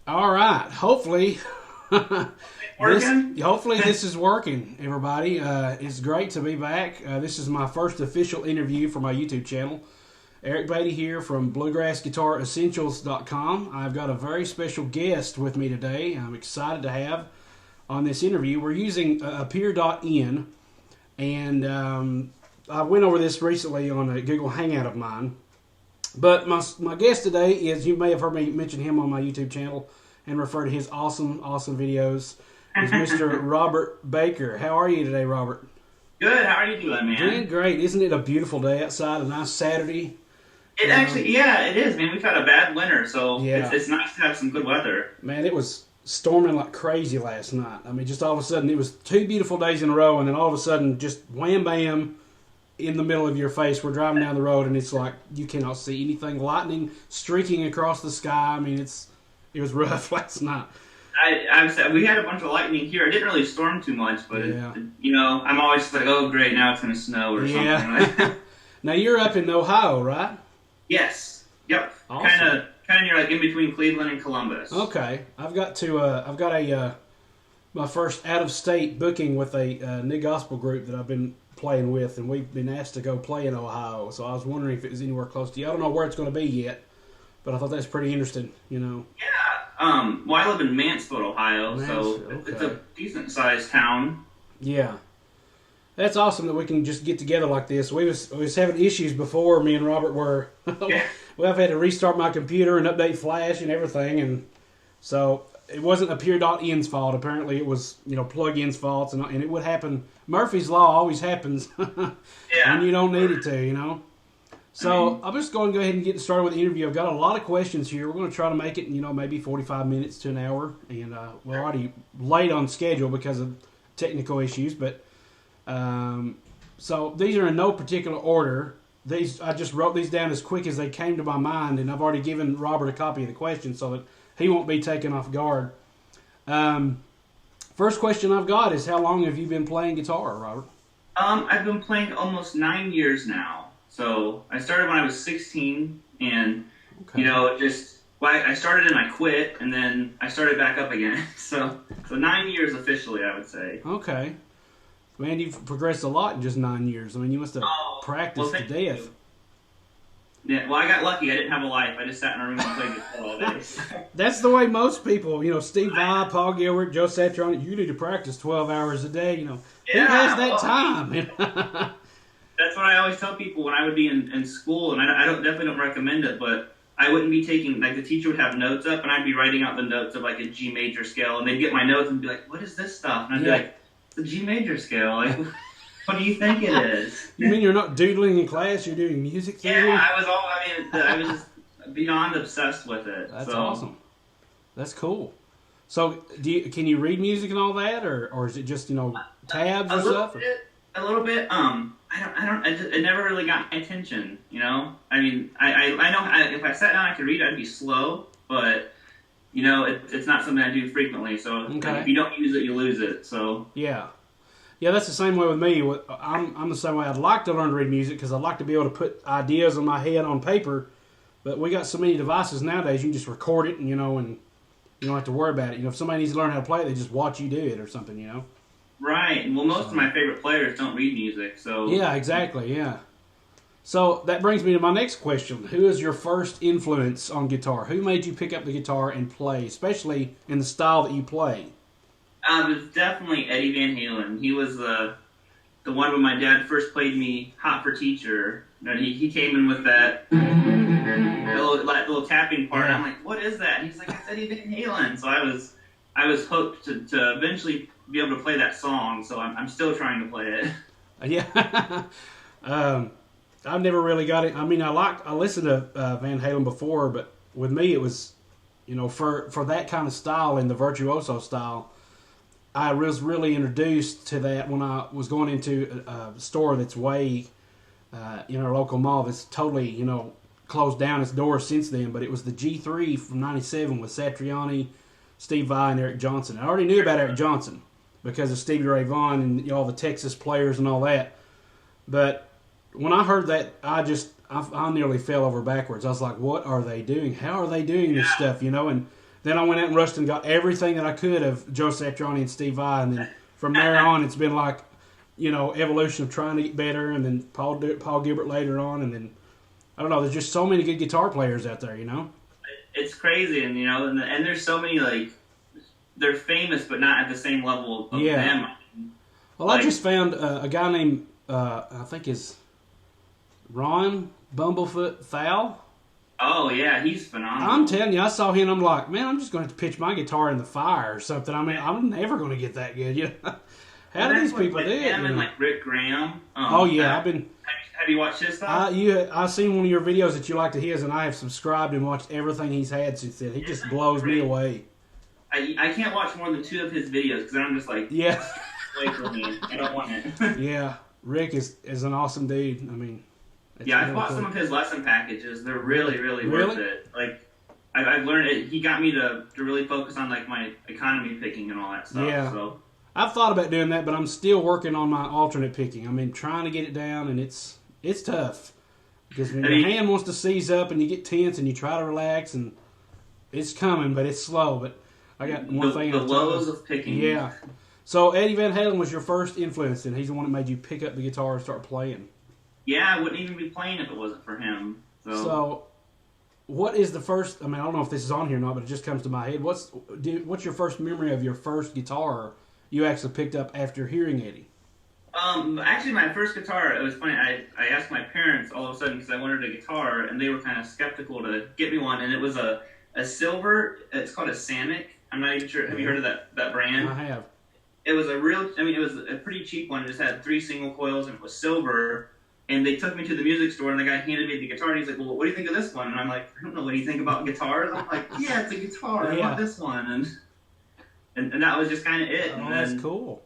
All right. Hopefully, Working? hopefully this is working. Everybody, it's great to be back. This is my first official interview for my YouTube channel. Eric Beatty here from BluegrassGuitarEssentials.com. I've got a very special guest with me today. I'm excited to have on this interview. We're using Appear.in, and I went over this recently on a Google Hangout of mine. But my guest today is, you may have heard me mention him on my YouTube channel and refer to his awesome videos, is Mr. Robert Baker. How are you today, Robert? Good. How are you doing, man? Doing great. Isn't it a beautiful day outside? A nice Saturday. It actually, yeah, it is, man. We've had a bad winter, so Yeah. it's nice to have some good weather. Man, it was storming like crazy last night. I mean, just all of a sudden, it was 2 beautiful days in a row, and then all of a sudden, just wham bam, in the middle of your face. We're driving down the road, and it's like you cannot see anything. Lightning streaking across the sky. I mean, it was rough last night. We had a bunch of lightning here. It didn't really storm too much, but Yeah. I'm always like, oh great, now it's gonna snow or something. Now you're up in Ohio, right? Yes. Yep. Awesome. Kind of near, like in between Cleveland and Columbus. Okay, I've got my first out of state booking with a new gospel group that I've been playing with, and we've been asked to go play in Ohio. So I was wondering if it was anywhere close to you. I don't know where it's going to be yet, but I thought that's pretty interesting. Yeah. Well, I live in Mansfield, Ohio, so Mansfield, it's okay. a decent sized town. Yeah, that's awesome that we can just get together like this. We was having issues before. Me and Robert were. Yeah. Well, I've had to restart my computer and update Flash and everything, and so it wasn't Appear.in's fault. Apparently, it was plugins' faults, and it would happen. Murphy's Law always happens Yeah. when you don't need it to. So I'm just going to go ahead and get started with the interview. I've got a lot of questions here. We're going to try to make it, maybe 45 minutes to an hour, and we're already late on schedule because of technical issues. But so these are in no particular order. I just wrote these down as quick as they came to my mind, and I've already given Robert a copy of the questions so that he won't be taken off guard. First question I've got is, how long have you been playing guitar, Robert? I've been playing almost 9 years now. So I started when I was 16, and Okay. I started and I quit, and then I started back up again. So 9 years officially, I would say. Okay. Man, you've progressed a lot in just 9 years. I mean, you must have practiced to thank death. you. Yeah, well, I got lucky. I didn't have a life. I just sat in a room and played guitar all day. That's the way most people, Steve Vai, Paul Gilbert, Joe Satriani, you need to practice 12 hours a day. Who has that time? That's what I always tell people when I would be in school, and I definitely don't recommend it, but I wouldn't be taking, like, the teacher would have notes up, and I'd be writing out the notes of, like, a G major scale, and they'd get my notes and be like, what is this stuff? And I'd be like, it's a G major scale. Like, what do you think it is? You mean you're not doodling in class, you're doing music theory? Yeah, I was just beyond obsessed with it. That's awesome. That's cool. So, can you read music and all that, or is it just, tabs or stuff? A little bit. It never really got my attention, I mean, I know if I sat down I could read, I'd be slow, but, it's not something I do frequently, so if you don't use it, you lose it, so. Yeah, that's the same way with me. I'm the same way. I'd like to learn to read music because I'd like to be able to put ideas in my head on paper, but we got so many devices nowadays, you can just record it, and, and you don't have to worry about it. If somebody needs to learn how to play it, they just watch you do it or something, Right. Well, most of my favorite players don't read music, so. Yeah, exactly, yeah. So that brings me to my next question. Who is your first influence on guitar? Who made you pick up the guitar and play, especially in the style that you play? It was definitely Eddie Van Halen. He was the one when my dad first played me Hot for Teacher. He came in with that little tapping part. Yeah. I'm like, what is that? And he's like, it's Eddie Van Halen. So I was hooked to eventually be able to play that song. So I'm still trying to play it. Yeah. I've never really got it. I mean, I listened to Van Halen before, but with me it was, for that kind of style and the virtuoso style, I was really introduced to that when I was going into a store that's way in our local mall that's totally, closed down its doors since then. But it was the G3 from '97 with Satriani, Steve Vai, and Eric Johnson. I already knew about Eric Johnson because of Stevie Ray Vaughan and all the Texas players and all that. But when I heard that, I nearly fell over backwards. I was like, what are they doing? How are they doing this stuff? And then I went out and rushed and got everything that I could of Joe Satriani and Steve Vai, and then from there on, it's been like, evolution of trying to get better, and then Paul Gilbert later on, and then I don't know. There's just so many good guitar players out there, It's crazy, and and there's so many like they're famous, but not at the same level of them. Well, I just found a guy named I think is Ron Bumblefoot Thal. Oh yeah, he's phenomenal. I'm telling you, I saw him. I'm like, man, I'm just going to have to pitch my guitar in the fire or something. I mean, I'm never going to get that good. How do these people do it? Him and like Rick Graham. I've been. Have you watched his stuff? I've seen one of your videos that you liked of his, and I have subscribed and watched everything he's had since then. He just blows me away. I can't watch more than 2 of his videos because I'm just like, away from me. I don't want it. Yeah, Rick is an awesome dude. I mean, I've bought some of his lesson packages. They're really, really worth it. Like, I've learned it. He got me to really focus on like my economy picking and all that stuff. Yeah. So I've thought about doing that, but I'm still working on my alternate picking. I mean, trying to get it down, and it's tough because when your hand wants to seize up and you get tense and you try to relax, and it's coming, but it's slow. But I got one thing. The lows of picking. Yeah. So Eddie Van Halen was your first influence, and he's the one that made you pick up the guitar and start playing. Yeah, I wouldn't even be playing if it wasn't for him. So what is the first? I mean, I don't know if this is on here or not, but it just comes to my head. What's your first memory of your first guitar you actually picked up after hearing Eddie? Actually, my first guitar, it was funny. I asked my parents all of a sudden because I wanted a guitar, and they were kind of skeptical to get me one. And it was a silver. It's called a Samick. I'm not even sure. Have you heard of that brand? I have. It was it was a pretty cheap one. It just had 3 single coils, and it was silver. And they took me to the music store, and the guy handed me the guitar, and he's like, well, what do you think of this one? And I'm like, I don't know, what do you think about guitars? I'm like, yeah, it's a guitar. I want this one. And that was just kind of it. Oh, and that's cool.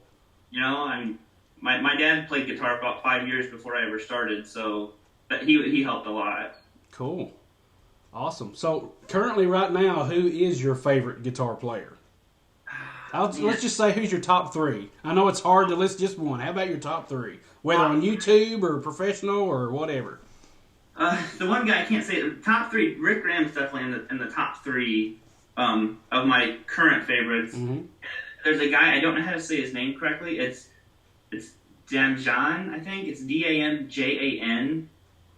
I mean, my dad played guitar for about 5 years before I ever started, so he helped a lot. Cool. Awesome. So, currently, right now, who is your favorite guitar player? Let's just say who's your top 3. I know it's hard to list just one. How about your top 3? Whether on YouTube or professional or whatever. The one guy I can't say top 3. Rick Graham's definitely in the top 3 of my current favorites. Mm-hmm. There's a guy, I don't know how to say his name correctly. It's Damjan, I think. It's Damjan,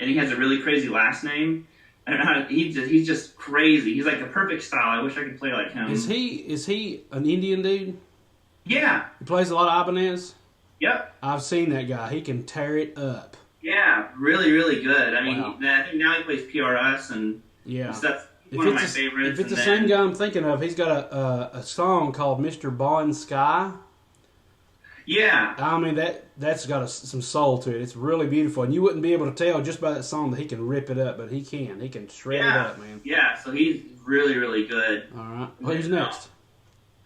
and he has a really crazy last name. I don't know how to, he's just crazy. He's like the perfect style. I wish I could play like him. Is he an Indian dude? Yeah. He plays a lot of Ibanez? Yep. I've seen that guy. He can tear it up. Yeah, really, really good. I mean, I think now he plays PRS and stuff. One of my favorites. If it's the same guy I'm thinking of, he's got a song called Mr. Bond Sky. Yeah. I mean, that's got some soul to it. It's really beautiful. And you wouldn't be able to tell just by that song that he can rip it up, but he can. He can shred it up, man. Yeah, so he's really, really good. All right. Well, who's next?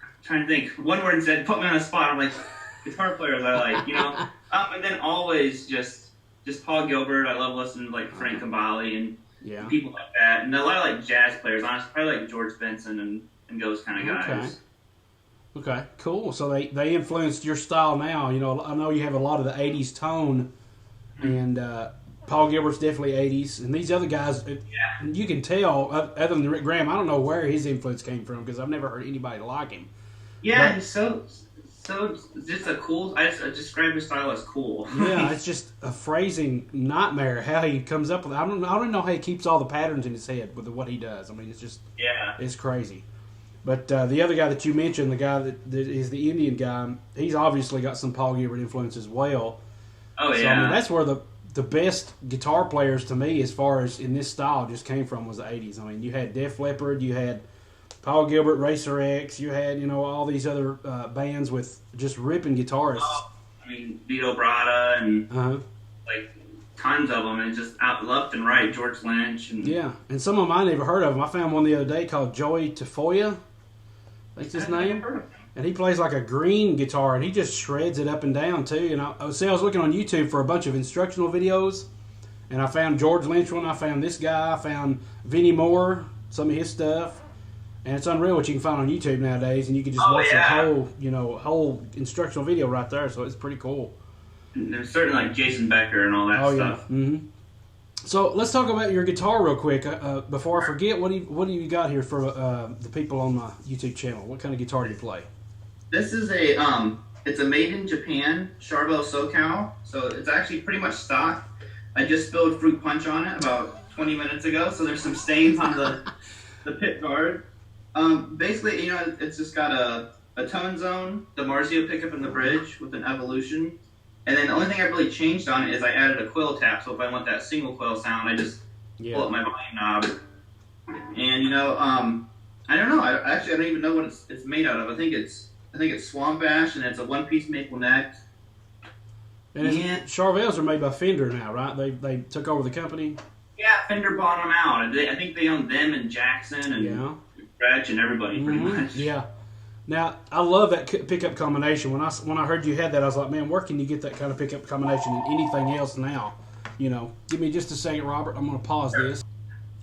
I'm trying to think. One word said, put me on the spot. I'm like, guitar players I like, and then always just Paul Gilbert. I love listening to like Frank Cavalli and people like that. And a lot of like jazz players, honestly, probably like George Benson and those kind of guys. Okay, cool. So they influenced your style now. I know you have a lot of the 80s tone, and Paul Gilbert's definitely 80s. And these other guys, you can tell, other than Rick Graham, I don't know where his influence came from because I've never heard anybody like him. Yeah, he's so just a cool, I describe his style as cool. Yeah, it's just a phrasing nightmare how he comes up with it. I don't know how he keeps all the patterns in his head with what he does. I mean, it's just, it's crazy. But the other guy that you mentioned, the guy that is the Indian guy, he's obviously got some Paul Gilbert influence as well. Oh, yeah. So, I mean, that's where the best guitar players to me, as far as in this style, just came from was the 80s. I mean, you had Def Leppard, you had Paul Gilbert, Racer X, you had, all these other bands with just ripping guitarists. Oh, I mean, Vito Bratta and like tons of them, and just out left and right, George Lynch. And some of them I never heard of them. I found one the other day called Joey Tafoya. That's his name. And he plays like a green guitar, and he just shreds it up and down, too. And I was looking on YouTube for a bunch of instructional videos, and I found George Lynch one. I found this guy. I found Vinnie Moore, some of his stuff. And it's unreal what you can find on YouTube nowadays, and you can just watch the whole instructional video right there, so it's pretty cool. And there's certainly like Jason Becker and all that stuff. Yeah. Mm-hmm. So let's talk about your guitar real quick. Before I forget, what do you got here for the people on my YouTube channel? What kind of guitar do you play? This is it's a made in Japan Charvel SoCal, so it's actually pretty much stock. I just spilled fruit punch on it about 20 minutes ago, so there's some stains on the pit guard. Basically, you know, it's just got a tone zone, the Marzio pickup in the bridge with an evolution. And then the only thing I really changed on it is I added a quill tap, so if I want that single quill sound, I just pull up my volume knob. And, you know, I don't know. I don't even know what it's made out of. I think it's swamp ash, and it's a one-piece maple neck. And Charvels are made by Fender now, right? They took over the company. Yeah, Fender bought them out. I think they own them and Jackson and Gretsch and everybody pretty much. Yeah. Now I love that pickup combination. When I heard you had that, I was like, man, where can you get that kind of pickup combination in anything else now? You know, give me just a second, Robert. I'm going to pause this.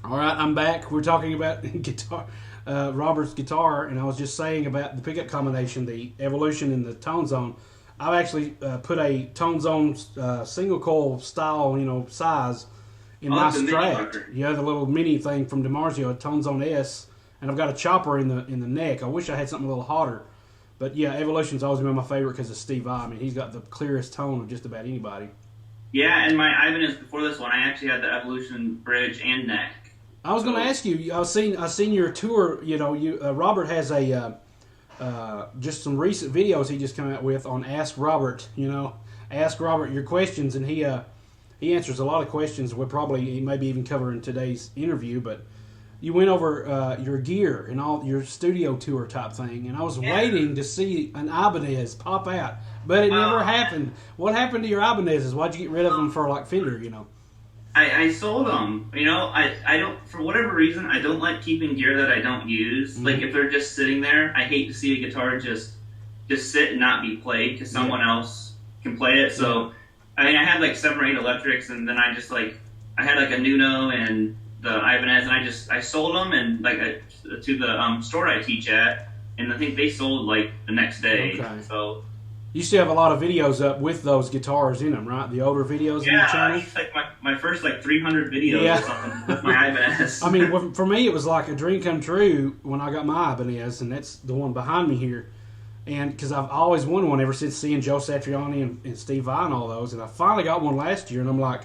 All right, I'm back. We're talking about guitar, Robert's guitar, and I was just saying about the pickup combination, the evolution in the tone zone. I've actually put a tone zone single coil style, you know, size in my Strat. Yeah, the little mini thing from DiMarzio, a tone zone S, and I've got a chopper in the neck. I wish I had something a little hotter, but yeah, Evolution's always been my favorite because of Steve Vai. I mean, he's got the clearest tone of just about anybody. Yeah, and my Ibanez before this one, I actually had the Evolution bridge and neck. I was going to ask you. I've seen your tour. You know, Robert has a just some recent videos he just came out with on Ask Robert. You know, ask Robert your questions, and he answers a lot of questions. We'll probably maybe even cover in today's interview. But you went over your gear and all your studio tour type thing, and I was waiting to see an Ibanez pop out, but it never happened. What happened to your Ibanezes? Why'd you get rid of them for like Fender? You know. I sold them. You know, I don't, for whatever reason, I don't like keeping gear that I don't use. Like if they're just sitting there, I hate to see a guitar just sit and not be played because someone else can play it. So, I mean, I had like 7 or 8 electrics, and then I had like a Nuno and the Ibanez, and I sold them and to the store I teach at, and I think they sold like the next day. Okay. So. You still have a lot of videos up with those guitars in them, right? The older videos in the channel? Yeah, like my first 300 videos or something with my Ibanez. I mean, for me, it was like a dream come true when I got my Ibanez, and that's the one behind me here. And because I've always wanted one ever since seeing Joe Satriani and Steve Vai and all those, and I finally got one last year, and I'm like,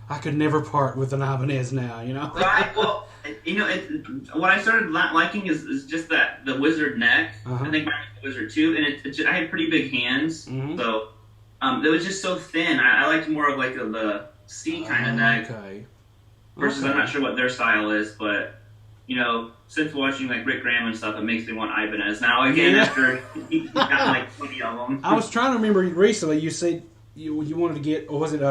I could never part with an Ibanez now, you know? Right, well, you know, what I started liking is just the Wizard neck. I think mine was the Wizard too, and I had pretty big hands, so it was just so thin. I liked more of like the C kind of neck. Versus I'm not sure what their style is, but you know, since watching like Rick Graham and stuff, it makes me want Ibanez now again after he got like 20 of them. I was trying to remember recently. You said you wanted to get, or was it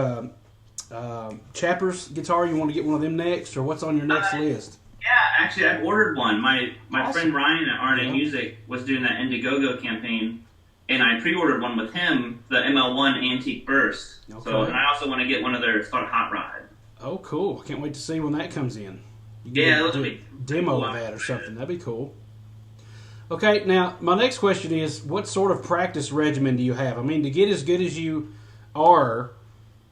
Chapper's guitar? You want to get one of them next, or what's on your next list? Yeah, actually, I've ordered one. My friend Ryan at R&A Music was doing that Indiegogo campaign, and I pre-ordered one with him, the ML1 Antique Burst. Okay. So, and I also want to get one of their, it's called Hot Rod. Oh, cool! Can't wait to see when that comes in. Yeah, those will be demo of that or something. That'd be cool. Okay, now my next question is, what sort of practice regimen do you have? I mean, to get as good as you are.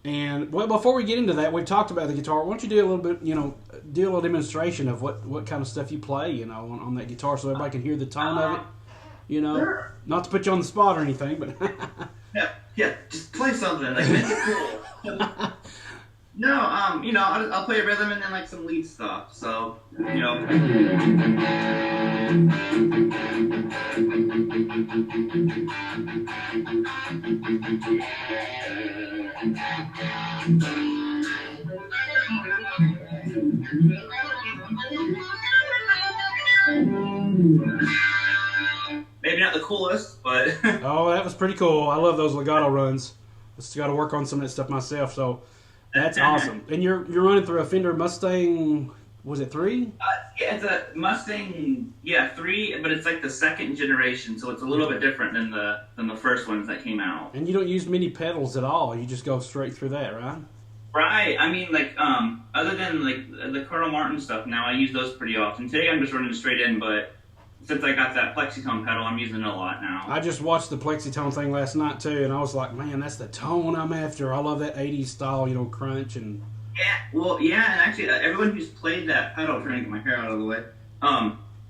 And well, before we get into that, we've talked about the guitar. Why don't you do a little bit, you know, do a little demonstration of what kind of stuff you play, you know, on that guitar, so everybody can hear the tone of it. You know, sure. Not to put you on the spot or anything, but yeah, just play something like make it cool. No, you know, I'll play a rhythm and then like some lead stuff. So, you know. Maybe not the coolest, but oh, that was pretty cool. I love those legato runs. I just got to work on some of that stuff myself. So that's awesome. And you're running through a Fender Mustang. Was it 3? Yeah, it's a Mustang. Yeah, 3, but it's like the second generation, so it's a little bit different than the first ones that came out. And you don't use many pedals at all. You just go straight through that, right? Right. I mean, like, other than like the Carl Martin stuff, now I use those pretty often. Today I'm just running straight in, but since I got that Plexitone pedal, I'm using it a lot now. I just watched the Plexitone thing last night too, and I was like, man, that's the tone I'm after. I love that 80s style, you know, crunch and. Yeah, well, yeah, and actually, everyone who's played that pedal, trying to get my hair out of the way,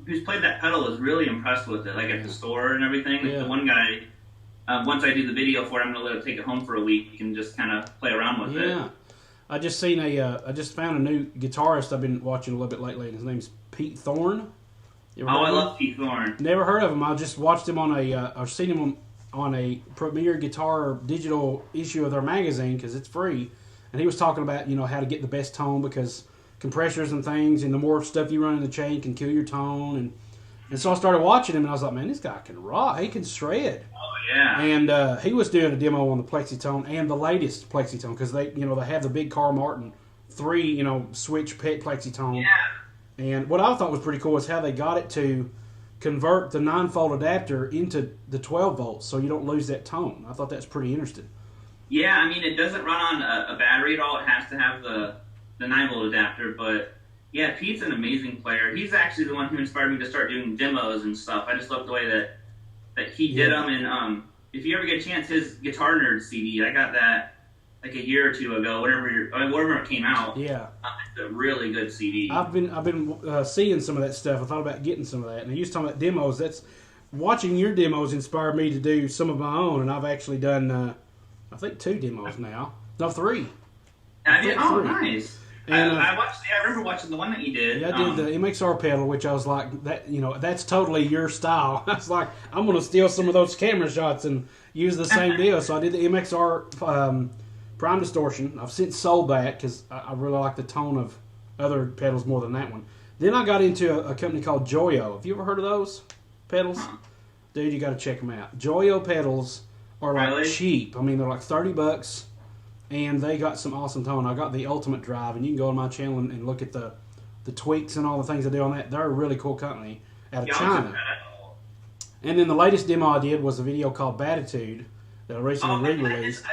who's played that pedal is really impressed with it. Like at the store and everything. Like Yeah. the one guy, once I do the video for it, I'm gonna let it take it home for a week and just kind of play around with it. Yeah. I just seen I just found a new guitarist I've been watching a little bit lately, and his name's Pete Thorne. You ever Oh, heard I of him? love Pete Thorne. Never heard of him. I just watched him on I've seen him on a Premier Guitar digital issue of their magazine because it's free, and he was talking about how to get the best tone because compressors and things, and the more stuff you run in the chain can kill your tone, and so I started watching him, and I was like, man, this guy can rock. He can shred. Oh yeah. And he was doing a demo on the Plexitone and the latest Plexitone because they have the big Carl Martin 3 switch pet Plexitone. Yeah. And what I thought was pretty cool is how they got it to convert the 9-volt adapter into the 12 volts so you don't lose that tone. I thought that's pretty interesting. Yeah, I mean, it doesn't run on a battery at all. It has to have the 9-volt adapter, but yeah, Pete's an amazing player. He's actually the one who inspired me to start doing demos and stuff. I just love the way that he did them. And if you ever get a chance, his Guitar Nerd CD, I got that like a year or two ago, whenever it came out. Yeah, it's a really good CD. I've been seeing some of that stuff. I thought about getting some of that. And you was talking about demos. That's watching your demos inspired me to do some of my own, and I've actually done I think 2 demos now. No, 3. I did. Oh, 3. nice. And, I watched. Yeah, I remember watching the one that you did. Yeah, I did the MXR pedal, which I was like, that that's totally your style. I was like, I'm going to steal some of those camera shots and use the same deal. So I did the MXR Prime Distortion. I've since sold that because I really like the tone of other pedals more than that one. Then I got into a company called Joyo. Have you ever heard of those pedals? Dude, you got to check them out. Joyo pedals are like cheap. I mean, they're like $30. And they got some awesome tone. I got the Ultimate Drive, and you can go on my channel and look at the tweaks and all the things I do on that. They're a really cool company out of China. And then the latest demo I did was a video called Batitude that I recently re-released.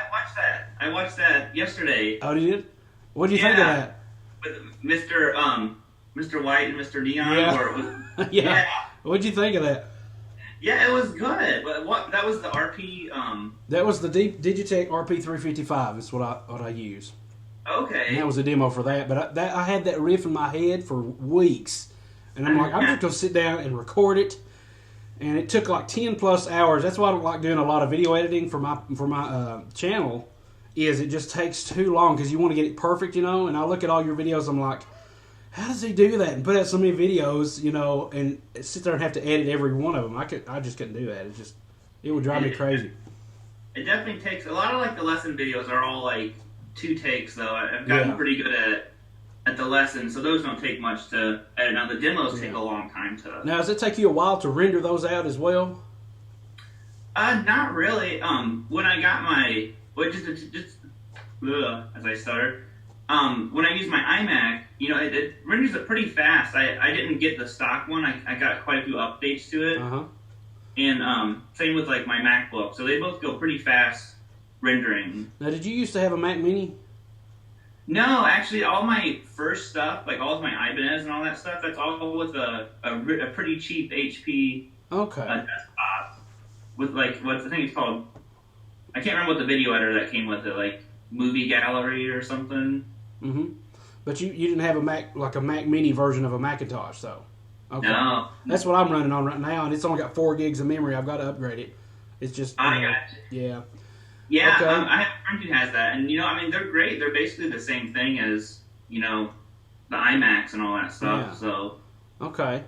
I watched that yesterday. Oh, you did? What did you think of that? With Mr. White and Mr. Neon? Yeah. Yeah. What did you think of that? Yeah, it was good. But that was the RP. That was the Digitech RP355. Is what I use. Okay. And that was a demo for that. But I had that riff in my head for weeks, and I'm like, I'm just gonna sit down and record it. And it took like 10+ hours. That's why I don't like doing a lot of video editing for my channel. Is it just takes too long because you want to get it perfect, And I look at all your videos, I'm like, how does he do that and put out so many videos, and sit there and have to edit every one of them? I just couldn't do that. It would drive me crazy. It definitely takes a lot of like the lesson videos are all like 2 takes though. I've gotten pretty good at the lesson, so those don't take much to edit. Now the demos take a long time to. Now, does it take you a while to render those out as well? Not really. When I got my as I started. When I use my iMac, it renders it pretty fast. I didn't get the stock one. I got quite a few updates to it. Uh-huh. And same with like my MacBook. So they both go pretty fast rendering. Now, did you used to have a Mac Mini? No, actually, all my first stuff, like all of my Ibanez and all that stuff, that's all with a pretty cheap HP desktop. With like, I think it's called, I can't remember what the video editor that came with it, like Movie Gallery or something. Mm-hmm. But you didn't have a Mac Mini version of a Macintosh, though. Okay. No. That's what I'm running on right now, and it's only got 4 gigs of memory. I've got to upgrade it. It's just. I got you. Yeah. Yeah, okay. I have a friend who has that, and they're great. They're basically the same thing as the iMacs and all that stuff. Yeah. So. Okay.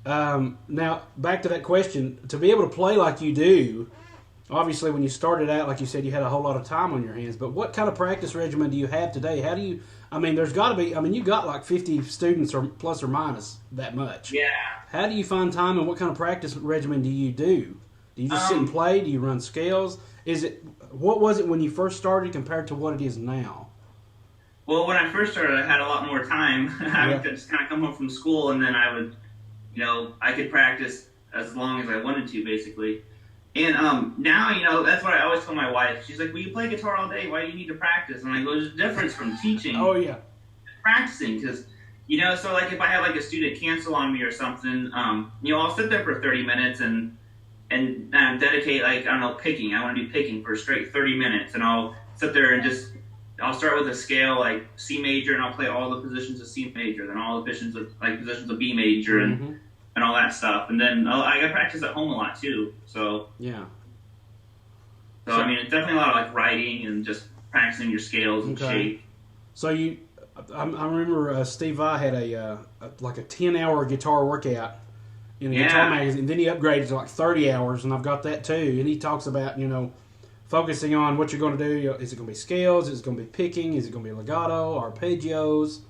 Now back to that question: to be able to play like you do, obviously when you started out, like you said, you had a whole lot of time on your hands. But what kind of practice regimen do you have today? How do you? There's got to be. You got like 50 students or plus or minus that much. Yeah. How do you find time, and what kind of practice regimen do you do? Do you just sit and play? Do you run scales? What was it when you first started compared to what it is now? Well, when I first started, I had a lot more time. I would just kind of come home from school, and then I would, I could practice as long as I wanted to, basically. And now, that's what I always tell my wife. She's like, well, you play guitar all day. Why do you need to practice? And I go, there's a difference from teaching Oh, yeah. practicing. Because, so like if I have like a student cancel on me or something, I'll sit there for 30 minutes and dedicate, like, I don't know, picking. I want to do picking for a straight 30 minutes. And I'll sit there and just I'll start with a scale like C major, and I'll play all the positions of C major, then all the positions of B major, and all that stuff. And then I practice at home a lot too. So yeah. So I mean, it's definitely a lot of like writing and just practicing your scales and shape. So I remember Steve Vai had a 10-hour guitar workout in a guitar magazine. And then he upgraded to like 30 hours, and I've got that too. And he talks about, focusing on what you're going to do. Is it going to be scales? Is it going to be picking? Is it going to be legato, arpeggios?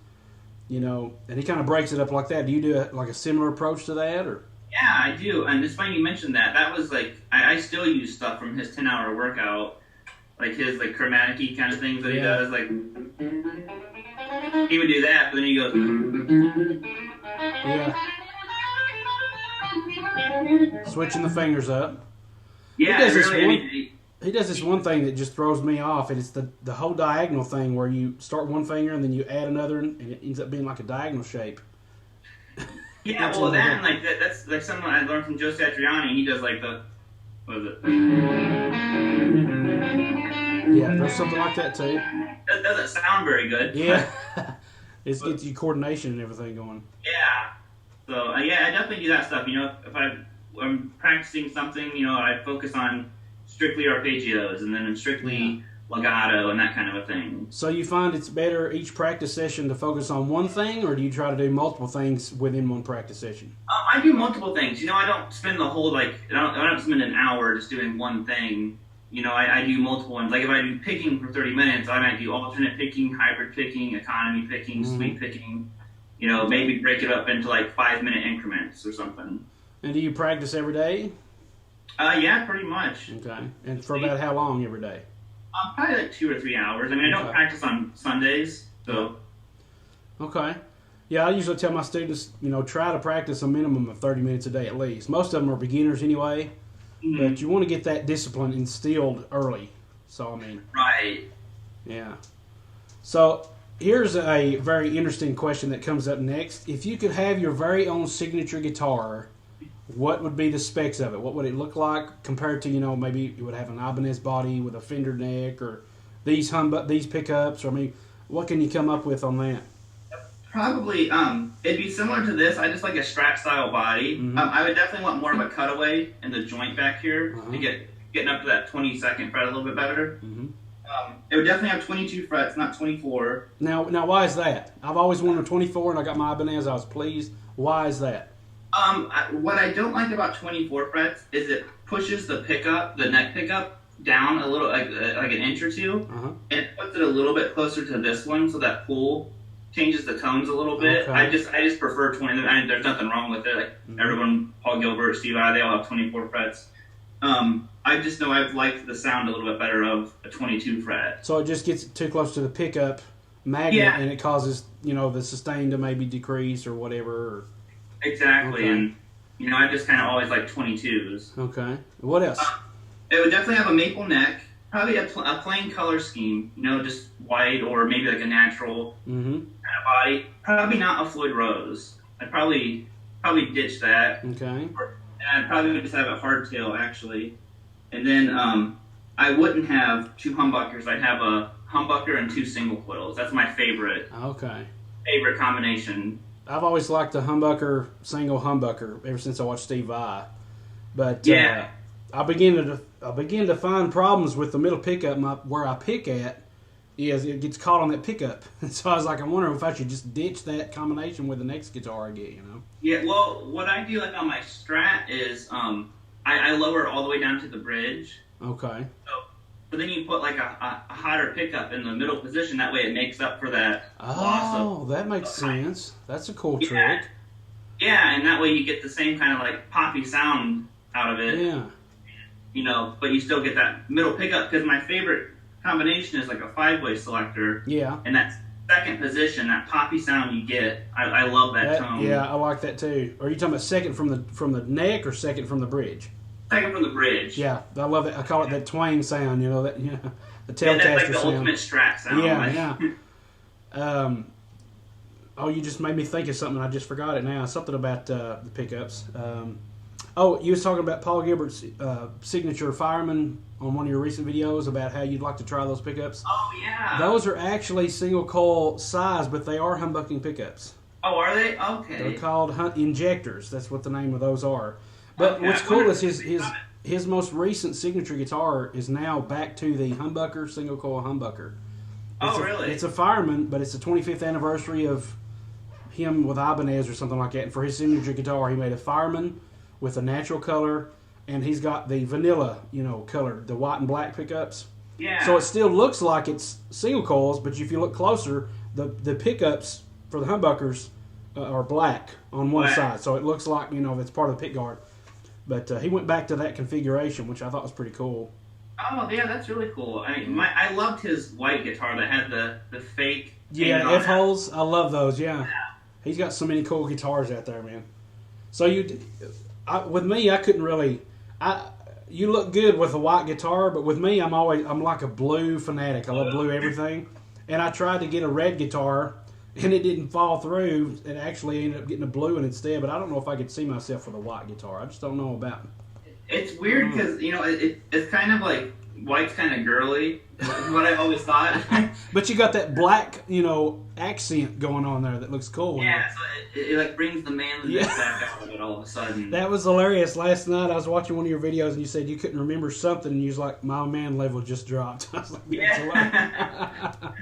And he kind of breaks it up like that. Do you do a similar approach to that, or? Yeah, I do. And it's funny you mentioned that. That was like, I still use stuff from his 10-hour workout, like his like chromatic-y kind of things that he does. Like, he would do that, but then he goes. Yeah. Switching the fingers up. Yeah, he does this one thing that just throws me off, and it's the whole diagonal thing where you start one finger and then you add another, and it ends up being like a diagonal shape. Yeah, well, that's like something I learned from Joe Satriani. He does like what is it? Yeah, there's something like that too. That doesn't sound very good. Yeah, it gets you coordination and everything going. Yeah, so I definitely do that stuff. If I'm practicing something, I focus on strictly arpeggios, and then I'm strictly legato and that kind of a thing. So you find it's better each practice session to focus on one thing, or do you try to do multiple things within one practice session? I do multiple things. I don't spend the whole I don't spend an hour just doing one thing. I do multiple ones. Like if I do picking for 30 minutes, I might do alternate picking, hybrid picking, economy picking, sweep picking. Maybe break it up into like 5-minute increments or something. And do you practice every day? Yeah, pretty much. Okay. And for about how long every day? Probably like 2 or 3 hours. I mean, I don't practice on Sundays, so. Okay. Yeah, I usually tell my students, try to practice a minimum of 30 minutes a day at least. Most of them are beginners anyway, but you want to get that discipline instilled early. So, I mean. Right. Yeah. So, here's a very interesting question that comes up next. If you could have your very own signature guitar, what would be the specs of it? What would it look like compared to, maybe you would have an Ibanez body with a fender neck, or these pickups, or what can you come up with on that? Probably, it'd be similar to this. I just like a Strat style body. I would definitely want more of a cutaway in the joint back here to getting up to that 22nd fret a little bit better. It would definitely have 22 frets, not 24. Now, why is that? I've always wanted a 24, and I got my Ibanez. I was pleased. Why is that? What I don't like about 24 frets is it pushes the neck pickup, down a little, like an inch or two, and it puts it a little bit closer to this one, so that pull changes the tones a little bit. I just prefer 20. There's nothing wrong with it. Like everyone, Paul Gilbert, Steve Vai, they all have 24 frets. I just know I've liked the sound a little bit better of a 22 fret. So it just gets too close to the pickup magnet, and it causes the sustain to maybe decrease or whatever. Exactly, and I just kind of always like 22s. Okay. What else? It would definitely have a maple neck, probably a plain color scheme, just white or maybe like a natural kind of body. Probably not a Floyd Rose. I'd probably ditch that. Okay. And I'd probably just have a hardtail actually, and then I wouldn't have 2 humbuckers. I'd have a humbucker and 2 single coils. That's my favorite. Okay. Favorite combination. I've always liked the single humbucker ever since I watched Steve Vai. But I begin to find problems with the middle pickup. Where I pick at is it gets caught on that pickup. So I was like, I'm wondering if I should just ditch that combination with the next guitar I get, Yeah, well, what I do like on my Strat is I lower it all the way down to the bridge. Okay. But then you put like a hotter pickup in the middle position. That way it makes up for that loss of... that makes sense. That's a cool trick. Yeah, and that way you get the same kind of like poppy sound out of it. Yeah. But you still get that middle pickup, because my favorite combination is like a 5-way selector. Yeah. And that second position, that poppy sound you get, I love that tone. Yeah, I like that too. Are you talking about second from the neck or second from the bridge? Second from the bridge. Yeah, I love it. I call it that twang sound. The Telecaster that's like the sound. ultimate Strat sound. Yeah. You just made me think of something. I just forgot it now. Something about the pickups. Oh, you was talking about Paul Gilbert's signature fireman on one of your recent videos about how you'd like to try those pickups. Oh yeah. Those are actually single coil size, but they are humbucking pickups. Oh, are they? Okay. They're called injectors. That's what the name of those are. But Okay. what's cool is his most recent signature guitar is now back to the humbucker, single coil humbucker. Really? It's a fireman, but it's the 25th anniversary of him with Ibanez or something like that. And for his signature guitar, he made a fireman with a natural color, and he's got the vanilla, color, the white and black pickups. Yeah. So it still looks like it's single coils, but if you look closer, the pickups for the humbuckers are black on one side. So it looks like, it's part of the pick guard. But he went back to that configuration, which I thought was pretty cool. Oh, yeah, that's really cool. I mean, I loved his white guitar that had the fake... Yeah, F-holes. I love those, yeah. He's got so many cool guitars out there, man. So with me, I couldn't really... You look good with a white guitar, but with me, I'm like a blue fanatic. I love blue everything. And I tried to get a red guitar, and it didn't fall through. It actually ended up getting a blue one instead, but I don't know if I could see myself with a white guitar. I just don't know about it. It's weird because, it's kind of like, white's kind of girly, is what I always thought. But you got that black, accent going on there that looks cool. Yeah, so it like brings the manliness back out of it all of a sudden. That was hilarious. Last night I was watching one of your videos and you said you couldn't remember something and you was like, my man level just dropped. I was like, yeah.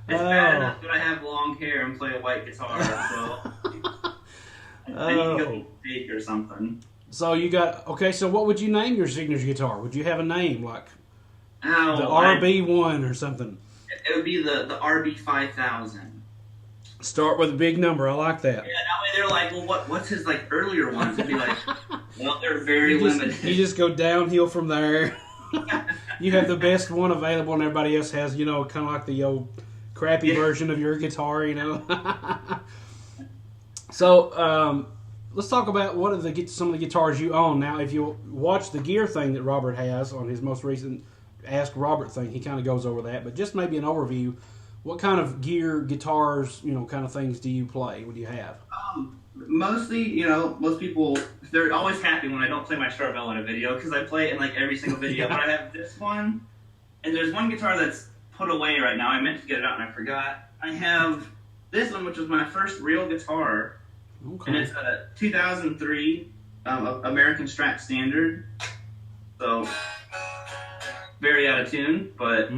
It's bad enough that I have long hair and play a white guitar, so I need to go fake or something. So you got, so what would you name your signature guitar? Would you have a name like the RB1 or something? It would be the RB5000. Start with a big number. I like that. Yeah, that way they're like, well, what's his like earlier ones? It'd be like, well, they're very limited. You just go downhill from there. You have the best one available, and everybody else has, kind of like the old crappy version of your guitar, So, let's talk about some of the guitars you own. Now, if you watch the gear thing that Robert has on his most recent Ask Robert thing, he kind of goes over that. But just maybe an overview. What kind of gear, guitars, kind of things do you play? What do you have? Mostly, most people, they're always happy when I don't play my Charvel in a video because I play it in like every single video. But I have this one, and there's one guitar that's put away right now. I meant to get it out and I forgot. I have this one, which was my first real guitar. Okay. And it's a 2003 American Strat Standard. So, very out of tune, but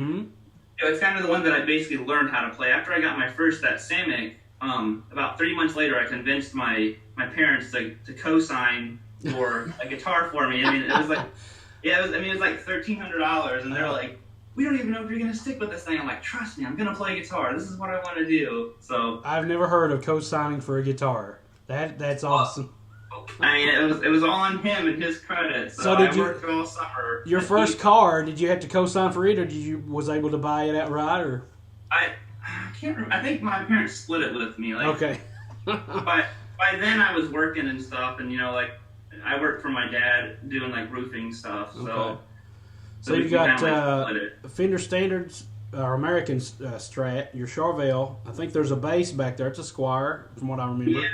it's kind of the one that I basically learned how to play. After I got my first, that Samick, about 3 months later, I convinced my parents to co-sign for a guitar for me. I mean, it was like, it was like $1,300, and they're like, we don't even know if you're going to stick with this thing. I'm like, trust me, I'm going to play guitar. This is what I want to do. So I've never heard of co-signing for a guitar. That's awesome. I mean, it was all on him and his credit. So I worked all summer. Your first car, did you have to co-sign for it, or was able to buy it outright, or? I can't remember. I think my parents split it with me. Like, okay. by then I was working and stuff, and I worked for my dad doing like roofing stuff. So. Okay. So you got Fender Standards, or American Strat, your Charvel. I think there's a bass back there. It's a Squire, from what I remember. Yeah,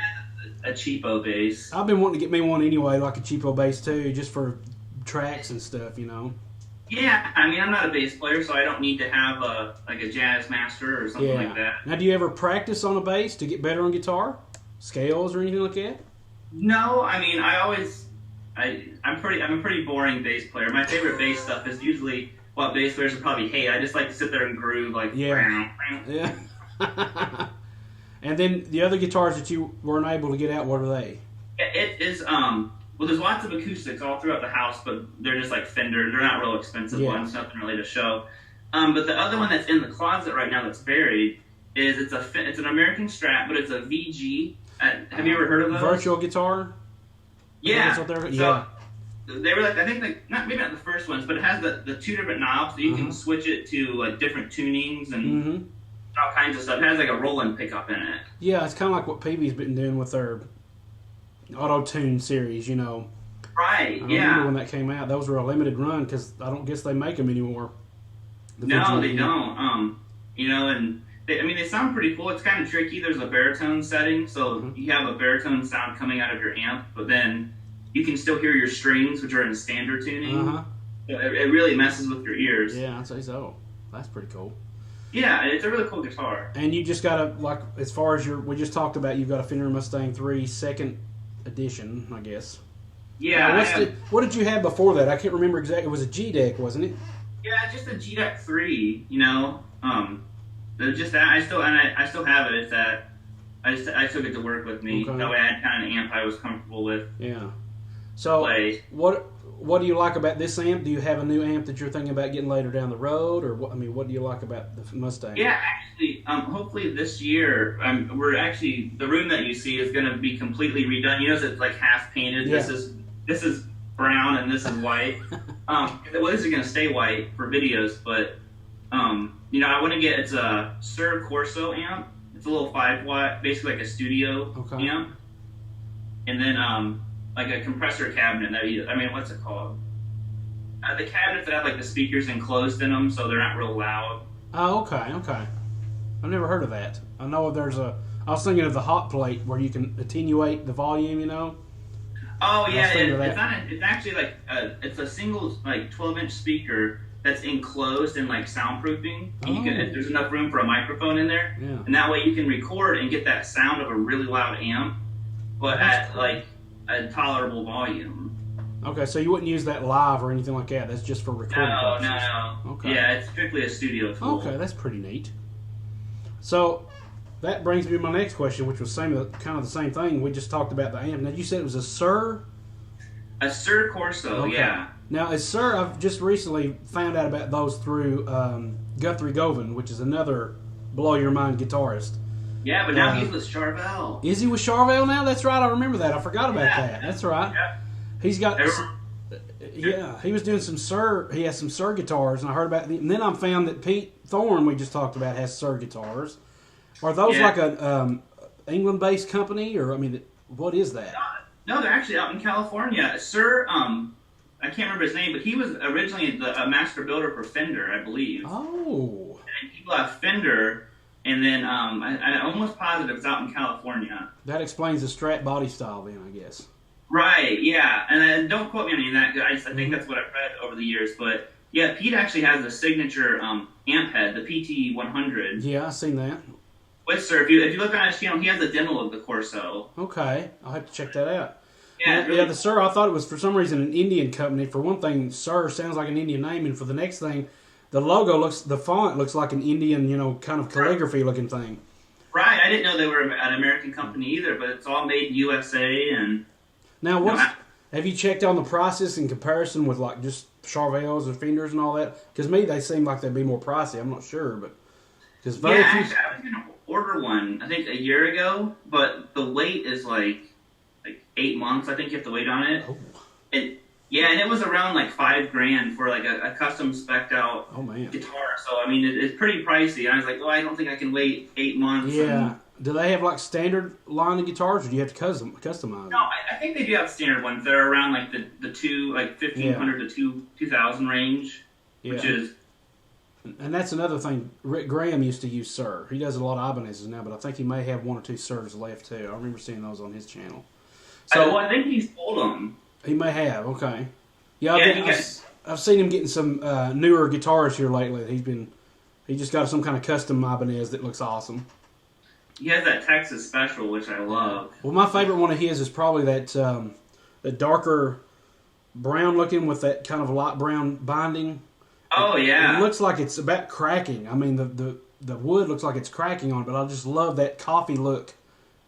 a cheapo bass. I've been wanting to get me one anyway, like a cheapo bass too, just for tracks and stuff, Yeah, I mean, I'm not a bass player, so I don't need to have a Jazz Master or something like that. Now, do you ever practice on a bass to get better on guitar? Scales or anything like that? No, I mean, I'm a pretty boring bass player. My favorite bass stuff is usually what bass players would probably hate. I just like to sit there and groove, like yeah. And then the other guitars that you weren't able to get out, what are they? It is well, there's lots of acoustics all throughout the house, but they're just like Fender. They're not real expensive ones, nothing really to show. But the other one that's in the closet right now that's buried is it's an American Strat, but it's a VG. Have you ever heard of those? Virtual guitar. Yeah. So they were like, I think maybe not the first ones, but it has the two different knobs, so you can switch it to like different tunings and all kinds of stuff. It has like a Roland pickup in it. Yeah, it's kind of like what PB's been doing with their auto-tune series, Right, I remember when that came out. Those were a limited run because I don't guess they make them anymore. No, they don't. And they sound pretty cool. It's kind of tricky. There's a baritone setting, so you have a baritone sound coming out of your amp, but then, you can still hear your strings, which are in standard tuning. Uh-huh. So it really messes with your ears. Yeah, I'd say so. That's pretty cool. Yeah, it's a really cool guitar. And you just got to, like, as far as we just talked about, you've got a Fender Mustang 3 second edition, I guess. Yeah. What did you have before that? I can't remember exactly. It was a G-Deck, wasn't it? Yeah, just a G-Deck 3, you know. Just that. I still have it. It's that I took it to work with me. Okay. That way I had kind of an amp I was comfortable with. Yeah. So Play. what do you like about this amp? Do you have a new amp that you're thinking about getting later down the road, or what? I mean, what do you like about the Mustang? Yeah, actually, hopefully this year, we're actually the room that you see is going to be completely redone. You know, it's like half painted. Yeah. This is brown and this is white. Well, this is going to stay white for videos, but you know, I want to get it's a Sir Corso amp. It's a little 5-watt, basically like a studio amp, and then like a compressor cabinet. What's it called? The cabinets that have like the speakers enclosed in them, so they're not real loud. Oh, okay. I've never heard of that. I know I was thinking of the hot plate where you can attenuate the volume, you know? Oh, yeah. It's actually like, it's a single, like, 12-inch speaker that's enclosed in, like, soundproofing. And there's enough room for a microphone in there. Yeah. And that way you can record and get that sound of a really loud amp, but at, like, a tolerable volume. Okay, so you wouldn't use that live or anything like that. That's just for recording purposes. No. Okay. Yeah, it's strictly a studio tool. Okay, that's pretty neat. So that brings me to my next question, which was kind of the same thing. We just talked about the amp. Now you said it was a Sir? A Sir Corso, okay. Yeah. Now, as Sir, I've just recently found out about those through Guthrie Govan, which is another blow your mind guitarist. Yeah, but now he's with Charvel. Is he with Charvel now? That's right. I remember that. I forgot about that. That's right. Yeah. He's got. Yeah, he was doing some Sir. He has some Sir guitars, and I heard about. And then I found that Pete Thorne, we just talked about, has Sir guitars. Are those like a England-based company, or what is that? No, they're actually out in California. Sir, I can't remember his name, but he was originally a master builder for Fender, I believe. Oh. And he left Fender, and then I'm almost positive it's out in California. That explains the Strat body style, then, I guess. Right, yeah. And don't quote me on any of that. I think that's what I've read over the years. But, yeah, Pete actually has the signature amp head, the PT100. Yeah, I've seen that. With Sir, if you look on his channel, he has a demo of the Corso. Okay, I'll have to check that out. Yeah, the Sir, I thought it was for some reason an Indian company. For one thing, Sir sounds like an Indian name, and for the next thing, the font looks like an Indian, kind of calligraphy looking thing. Right, I didn't know they were an American company either, but it's all made in USA. And now, have you checked on the prices in comparison with like just Charvels or Fenders and all that? Because they seem like they'd be more pricey. I'm not sure, but because actually, I was gonna order one, I think a year ago, but the wait is like 8 months. I think you have to wait on it. Oh. And it was around like $5,000 for like a custom spec'd out guitar. So it's pretty pricey. And I was like, I don't think I can wait 8 months. Yeah. Do they have like standard line of guitars, or do you have to customize? No, I think they do have standard ones. They're around like the $1,500 to $2,000 range, which is. And that's another thing. Rick Graham used to use Sir. He does a lot of Ibanez's now, but I think he may have 1 or 2 Sirs left too. I remember seeing those on his channel. So I think he's sold them. He may have. Okay. Yeah, I've seen him getting some newer guitars here lately. He just got some kind of custom Ibanez that looks awesome. He has that Texas Special, which I love. Well, my favorite one of his is probably that the darker brown looking with that kind of light brown binding. Oh, yeah. It looks like it's about cracking. The wood looks like it's cracking on it, but I just love that coffee look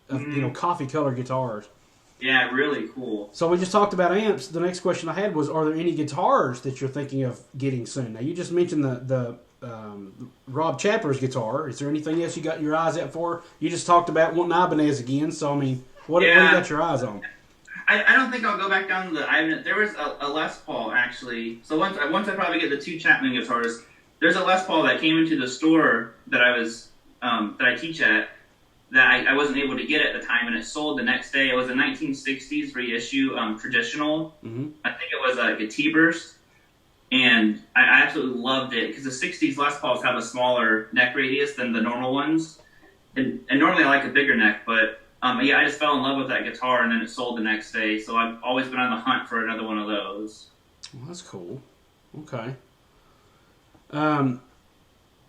of, coffee color guitars. Yeah, really cool. So we just talked about amps. The next question I had was, are there any guitars that you're thinking of getting soon? Now, you just mentioned the Rob Chapler's guitar. Is there anything else you got your eyes out for? You just talked about wanting Ibanez again, so what do you got your eyes on? I don't think I'll go back down to the Ibanez. There was a Les Paul, actually. So once I probably get the 2 Chapman guitars, there's a Les Paul that came into the store that I teach at that I wasn't able to get at the time, and it sold the next day. It was a 1960s reissue traditional. Mm-hmm. I think it was like a T-Burst, and I absolutely loved it because the 60s Les Pauls have a smaller neck radius than the normal ones, and normally I like a bigger neck, but Yeah, I just fell in love with that guitar, and then it sold the next day. So I've always been on the hunt for another one of those. Well, that's cool. Okay. Um,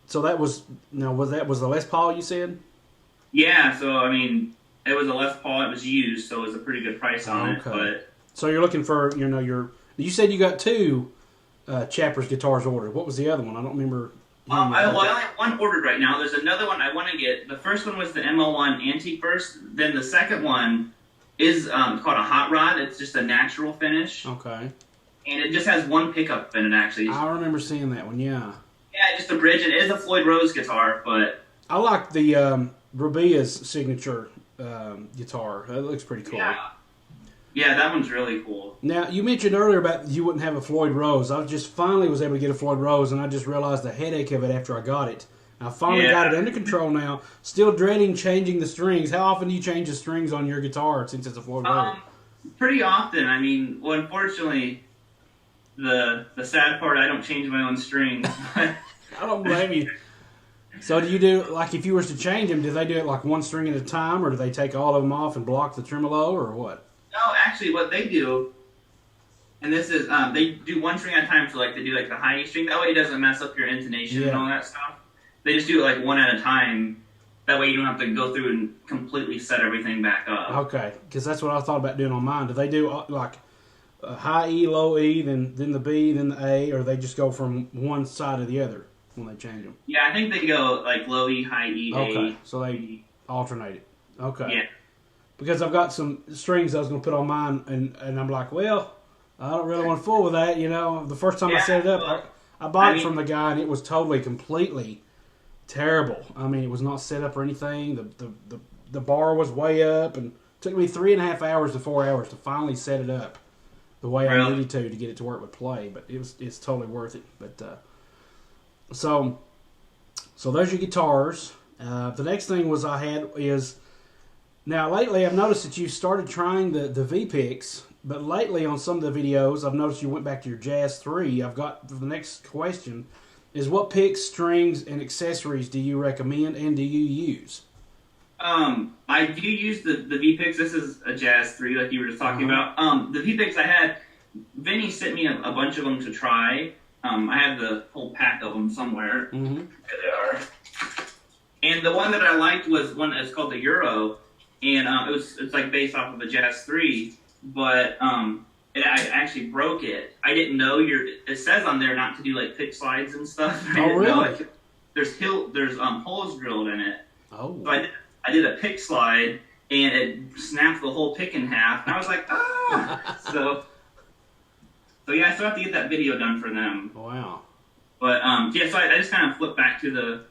so that was now was the Les Paul you said? Yeah, so I mean, it was a Les Paul. It was used, so it was a pretty good price on it. Okay. But So you're looking for you said you got two Chappers guitars ordered. What was the other one? I don't remember. I only have one ordered right now. There's another one I want to get. The first one was the ML1 Antique Burst. Then the second one is called a Hot Rod. It's just a natural finish. Okay. And it just has one pickup in it, actually. I remember seeing that one, yeah. Yeah, just a bridge. It is a Floyd Rose guitar, but... I like the Rubia's signature guitar. That looks pretty cool. Yeah, that one's really cool. Now, you mentioned earlier about you wouldn't have a Floyd Rose. I just finally was able to get a Floyd Rose, and I just realized the headache of it after I got it. I finally got it under control now. Still dreading changing the strings. How often do you change the strings on your guitar since it's a Floyd Rose? Pretty often. I mean, well, unfortunately, the sad part, I don't change my own strings. I don't blame you. So do you do, like, if you were to change them, do they do it like one string at a time, or do they take all of them off and block the tremolo, or what? No, actually, what they do, and this is, they do one string at a time, so like they do like the high E string. That way it doesn't mess up your intonation and all that stuff. They just do it like one at a time. That way you don't have to go through and completely set everything back up. Okay, because that's what I thought about doing on mine. Do they do like high E, low E, then the B, then the A, or they just go from one side to the other when they change them? Yeah, I think they go like low E, high E, okay. A. So they alternate it. Okay. Yeah. Because I've got some strings I was going to put on mine, and I'm like, well, I don't really want to fool with that, you know. The first time I set it up, I bought it from the guy, and it was totally, completely terrible. I mean, it was not set up or anything. The bar was way up, and it took me 3.5 hours to 4 hours to finally set it up the way I needed to get it to where it would play. But it's totally worth it. But so there's your guitars. The next thing was I had is, now lately I've noticed that you started trying the V-Picks, but lately on some of the videos I've noticed you went back to your Jazz 3. I've got the next question is, what picks, strings, and accessories do you recommend and do you use? I do use the V-Picks. This is a Jazz 3 like you were just talking about. The V-Picks I had, Vinny sent me a bunch of them to try. I have the whole pack of them somewhere. Mm-hmm. There they are. And the one that I liked was one that's called the Euro. And it's like based off of a Jazz 3, but I actually broke it. I didn't know it says on there not to do like pick slides and stuff. Oh, really? There's holes drilled in it. Oh. So I did a pick slide and it snapped the whole pick in half. And I was like, ah. so yeah, I still have to get that video done for them. Wow. But so I just kind of flipped back to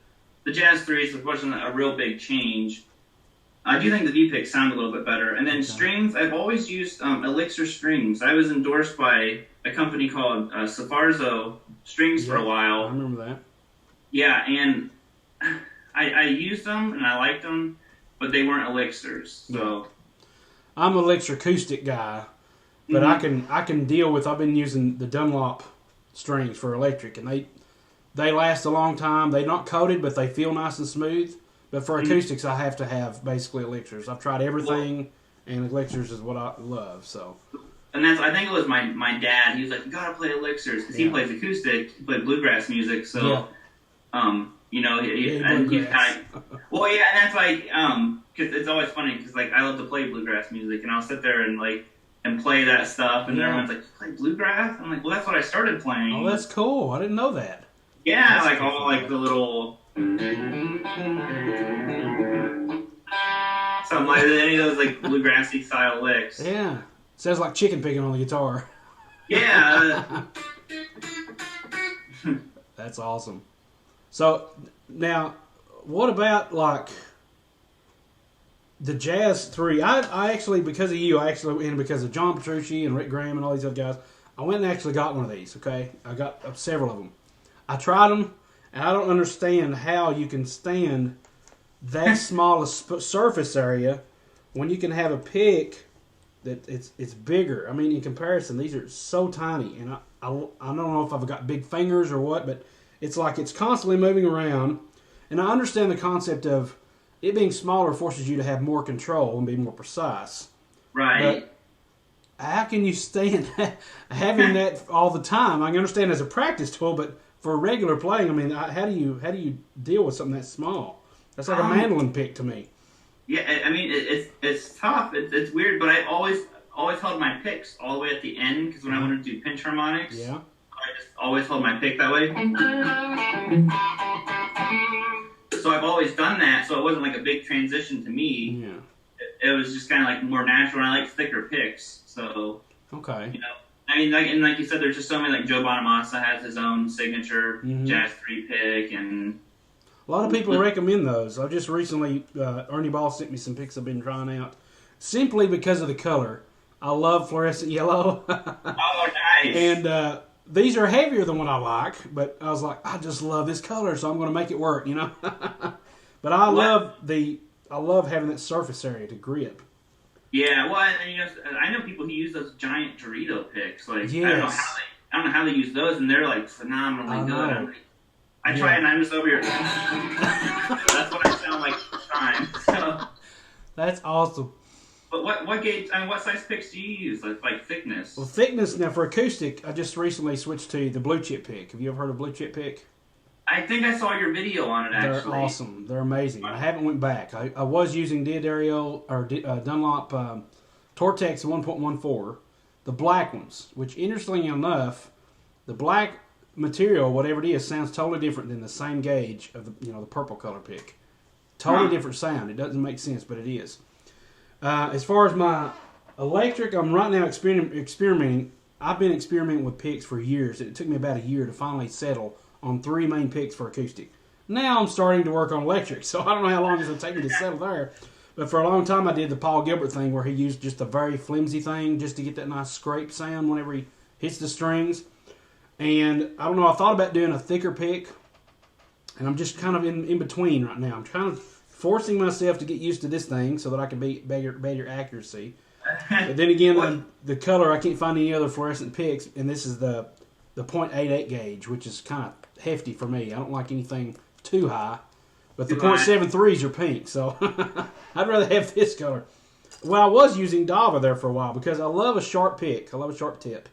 the Jazz 3s, which wasn't a real big change. I do think the V-Picks sound a little bit better. And then strings, I've always used Elixir strings. I was endorsed by a company called Safarzo Strings for a while. I remember that. Yeah, and I used them and I liked them, but they weren't Elixirs. So I'm an Elixir acoustic guy, but I can deal with. I've been using the Dunlop strings for electric, and they last a long time. They're not coated, but they feel nice and smooth. But for acoustics, I have to have basically Elixirs. I've tried everything, and Elixirs is what I love. So, and I think it was my dad. He was like, "You gotta play Elixirs," because he plays acoustic, he played bluegrass music. So, you know, he's kind of, well, yeah, and that's like, because it's always funny because like I love to play bluegrass music, and I'll sit there and play that stuff, and everyone's like, "You play bluegrass?" I'm like, "Well, that's what I started playing." Oh, that's cool. I didn't know that. Yeah, that's like cool. all like the little. Something like any of those like bluegrassy style licks. Yeah, sounds like chicken picking on the guitar. Yeah. That's awesome. So now, what about like the Jazz 3? I actually, because of you, and because of John Petrucci and Rick Graham and all these other guys, I went and actually got one of these. Okay, I got several of them. I tried them. And I don't understand how you can stand that small a surface area when you can have a pick that it's bigger. I mean, in comparison, these are so tiny, and I don't know if I've got big fingers or what, but it's like it's constantly moving around. And I understand the concept of it being smaller forces you to have more control and be more precise. Right. But how can you stand having that all the time? I can understand as a practice tool, but for regular playing, I mean, how do you deal with something that small? That's like a mandolin pick to me. Yeah, I mean, it's tough. It's weird, but I always held my picks all the way at the end, because when I wanted to do pinch harmonics, yeah, I just always held my pick that way. So I've always done that, so it wasn't like a big transition to me. Yeah. It was just kind of like more natural, and I like thicker picks. So, okay. You know, I mean, like you said, there's just so many, like Joe Bonamassa has his own signature jazz 3-pick, and a lot of people recommend those. I've just recently, Ernie Ball sent me some picks I've been trying out, simply because of the color. I love fluorescent yellow. Oh, nice. And these are heavier than what I like, but I was like, I just love this color, so I'm going to make it work, you know. But I love having that surface area to grip. Yeah, well, and, you know, I know people who use those giant Dorito picks. Like, yes. I don't know how they use those, and they're like phenomenally good. I try and I'm just over here. That's what I sound like each time. So. That's awesome. But what gauge? I mean, what size picks do you use? Like thickness? Well, thickness now for acoustic. I just recently switched to the blue chip pick. Have you ever heard of blue chip pick? I think I saw your video on it. Actually, they're awesome. They're amazing. I haven't went back. I was using Dunlop Tortex 1.14, the black ones. Which, interestingly enough, the black material, whatever it is, sounds totally different than the same gauge of the purple color pick. Totally different sound. It doesn't make sense, but it is. As far as my electric, I'm right now experimenting. I've been experimenting with picks for years. It took me about a year to finally settle on 3 main picks for acoustic. Now I'm starting to work on electric, so I don't know how long it's going to take me to settle there. But for a long time I did the Paul Gilbert thing where he used just a very flimsy thing just to get that nice scrape sound whenever he hits the strings. And I don't know, I thought about doing a thicker pick, and I'm just kind of in between right now. I'm kind of forcing myself to get used to this thing so that I can be better accuracy. But then again, the color, I can't find any other fluorescent picks, and this is the .88 gauge, which is kind of hefty for me. I don't like anything too high, but the .73s are pink, so I'd rather have this color. Well, I was using Dava there for a while because I love a sharp pick. I love a sharp tip.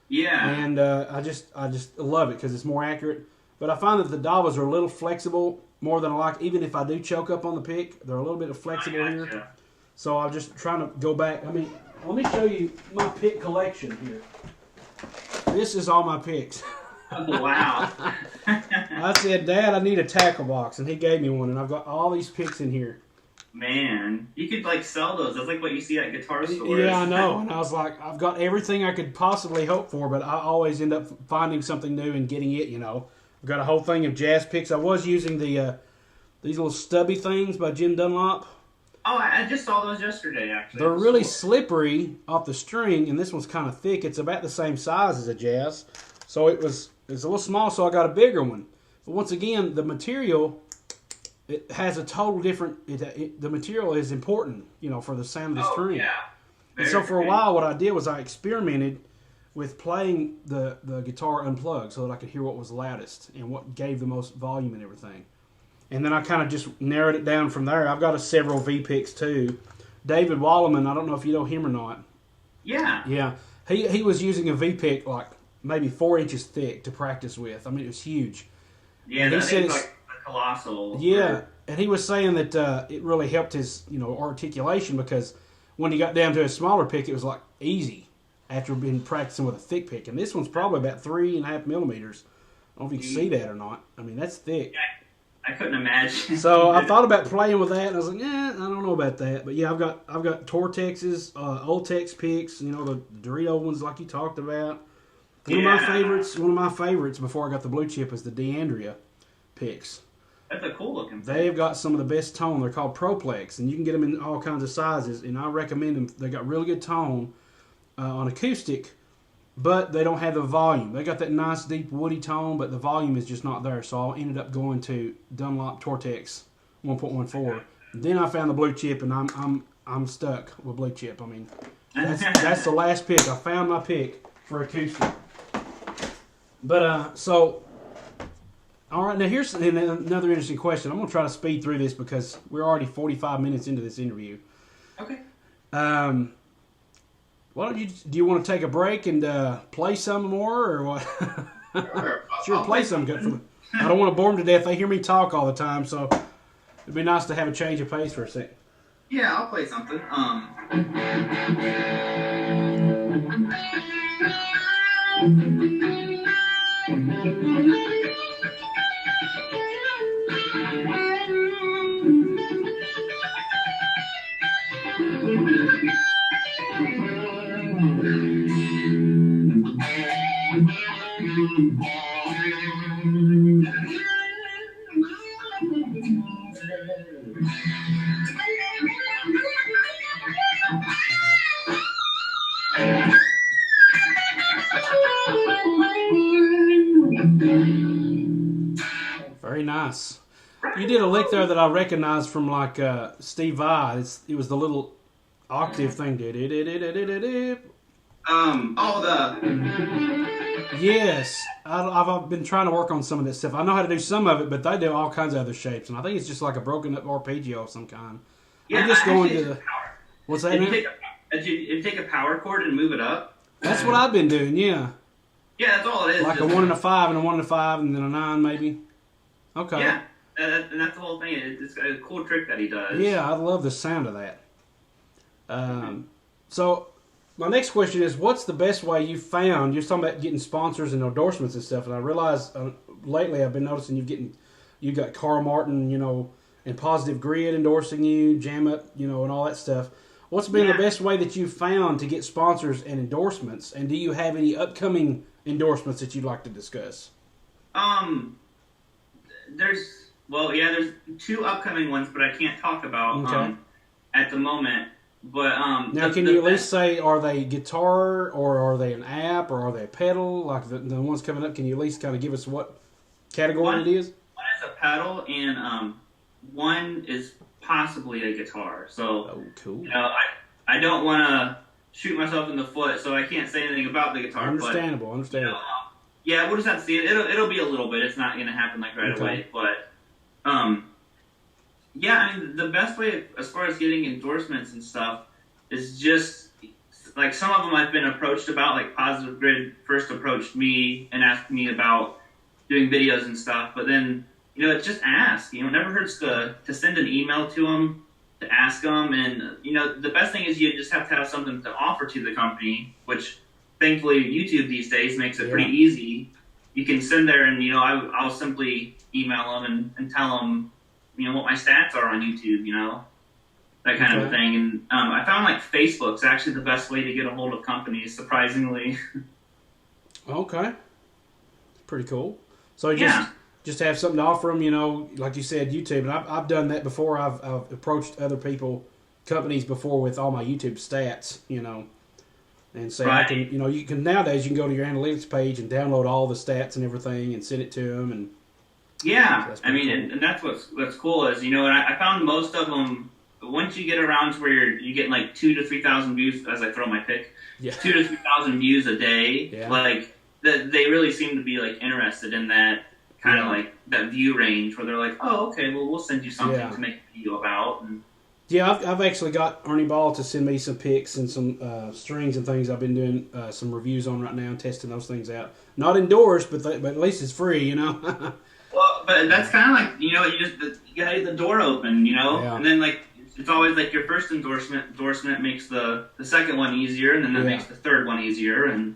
Yeah. And I just love it because it's more accurate. But I find that the Davas are a little flexible more than I like. Even if I do choke up on the pick, they're a little bit flexible here. So I'm just trying to go back. I mean, let me show you my pick collection here. This is all my picks. Oh, wow. I said, Dad, I need a tackle box, and he gave me one, and I've got all these picks in here. Man, you could like sell those. That's like what you see at guitar stores. Yeah, I know. And I was like, I've got everything I could possibly hope for, but I always end up finding something new and getting it, you know. I've got a whole thing of jazz picks. I was using these little stubby things by Jim Dunlop. Oh, I just saw those yesterday, actually. They're really slippery off the string, and this one's kind of thick. It's about the same size as a jazz. So it's a little small, so I got a bigger one. But once again, the material, it has a total different... the material is important, you know, for the sound of the string. Yeah. And so for a while, what I did was I experimented with playing the guitar unplugged so that I could hear what was loudest and what gave the most volume and everything. And then I kind of just narrowed it down from there. I've got several V-picks too. David Walleman, I don't know if you know him or not. Yeah. Yeah. He was using a V-pick like maybe 4 inches thick to practice with. I mean, it was huge. Yeah, and he said it's like colossal. Yeah, and he was saying that it really helped his articulation because when he got down to a smaller pick, it was like easy after being practicing with a thick pick. And this one's probably about 3.5 millimeters. I don't know if you can see that or not. I mean, that's thick. Yeah. I couldn't imagine. So I thought about playing with that, and I was like, I don't know about that. But yeah, I've got Tortexes, Ultex picks, the Dorito ones like you talked about. One of my favorites before I got the blue chip is the DeAndrea picks. That's a cool looking pick. They've got some of the best tone. They're called Proplex, and you can get them in all kinds of sizes, and I recommend them. They got really good tone on acoustic, but they don't have the volume. They got that nice deep woody tone, but the volume is just not there. So I ended up going to Dunlop Tortex 1.14. Then I found the blue chip, and I'm stuck with blue chip. I mean, that's the last pick. I found my pick for acoustic. But so All right, now here's another interesting question. I'm going to try to speed through this because we're already 45 minutes into this interview. Okay. Why don't you? Do you want to take a break and play some more, or what? Sure. Sure, play some good for them. I don't want to bore them to death. They hear me talk all the time, so it'd be nice to have a change of pace for a second. Yeah, I'll play something. Very nice. You did a lick there that I recognized from like Steve Vai. It was the little octave thing. Yes, I've been trying to work on some of this stuff. I know how to do some of it, but they do all kinds of other shapes, and I think it's just like a broken up arpeggio of some kind. Yeah, I'm just going actually, to it's power. what's that? If you take a power chord and move it up. That's what I've been doing. Yeah, Yeah, that's all it is. like a 1 and a 5 and a 1 and a 5 and then a 9 maybe. Okay. Yeah, and that's the whole thing. It's a cool trick that he does. Yeah, I love the sound of that. So my next question is, what's the best way you found? You're talking about getting sponsors and endorsements and stuff, and I realize lately I've been noticing you've got Carl Martin, and Positive Grid endorsing you, Jam Up, and all that stuff. What's been the best way that you've found to get sponsors and endorsements? And do you have any upcoming endorsements that you'd like to discuss? There's 2 upcoming ones, but I can't talk about at the moment. But now, can you at least say, are they guitar, or are they an app, or are they a pedal? Like the ones coming up, can you at least kind of give us what category it is? One is a pedal, and one is possibly a guitar. So, oh, cool. I don't want to shoot myself in the foot, so I can't say anything about the guitar. Understandable. Yeah, we'll just have to see it. It'll be a little bit. It's not going to happen like right away, but yeah, I mean, the best way as far as getting endorsements and stuff is just like some of them I've been approached about. Like Positive Grid first approached me and asked me about doing videos and stuff, but then just ask. It never hurts to send an email to them, to ask them, and the best thing is you just have to have something to offer to the company, which thankfully YouTube these days makes it pretty easy. You can send there, and I'll simply email them and tell them what my stats are on YouTube, that kind of thing. And I found like Facebook's actually the best way to get a hold of companies, surprisingly. Okay, pretty cool. So just have something to offer them, like you said, YouTube. And I've done that before. I've approached other companies before with all my YouTube stats, and say I can, you can nowadays you can go to your analytics page and download all the stats and everything and send it to them. And yeah, so I mean, cool. and that's what's cool is and I found most of them once you get around to where you get like 2,000 to 3,000 views as I throw my pick, 2,000 to 3,000 views a day, like they really seem to be like interested in that. Kind of like that view range where they're like, oh, okay, well, we'll send you something to make a video about. And yeah, I've actually got Ernie Ball to send me some picks and some strings and things I've been doing some reviews on right now and testing those things out. Not endorsed, but at least it's free, Well, but that's kind of like, you gotta get the door open, And then like, it's always like your first endorsement makes the second one easier, and then that makes the third one easier. And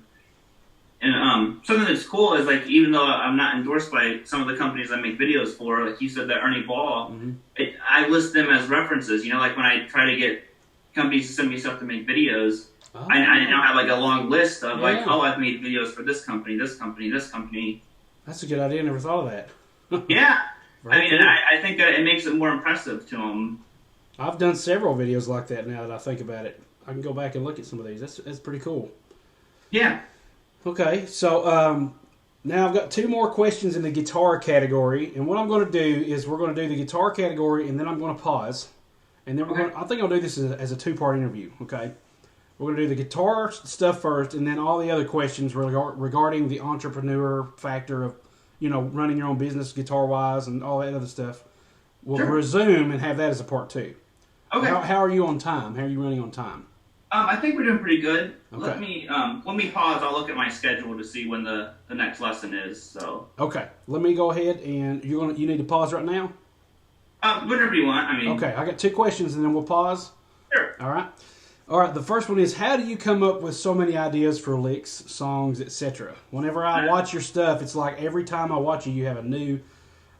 something that's cool is like, even though I'm not endorsed by some of the companies I make videos for, like you said, that Ernie Ball, I list them as references. Like when I try to get companies to send me stuff to make videos, I now have like a long list of like, I've made videos for this company, this company, this company. That's a good idea. I never thought of that. Yeah. I mean, and I think that it makes it more impressive to them. I've done several videos like that now that I think about it. I can go back and look at some of these. That's pretty cool. Yeah. Okay, so now I've got 2 more questions in the guitar category, and what I'm going to do is we're going to do the guitar category, and then I'm going to pause, and then I think I'll do this as a 2-part interview. Okay, we're going to do the guitar stuff first, and then all the other questions regarding the entrepreneur factor of running your own business guitar wise and all that other stuff, we'll Sure. resume and have that as a part 2. Okay. How are you on time? How are you running on time? I think we're doing pretty good. Okay. Let me pause. I'll look at my schedule to see when the next lesson is. So. Okay. Let me go ahead, and you need to pause right now? Whatever you want. I mean. Okay. I got 2 questions, and then we'll pause. Sure. All right. The first one is, how do you come up with so many ideas for licks, songs, etc.? Whenever I watch your stuff, it's like every time I watch you have a new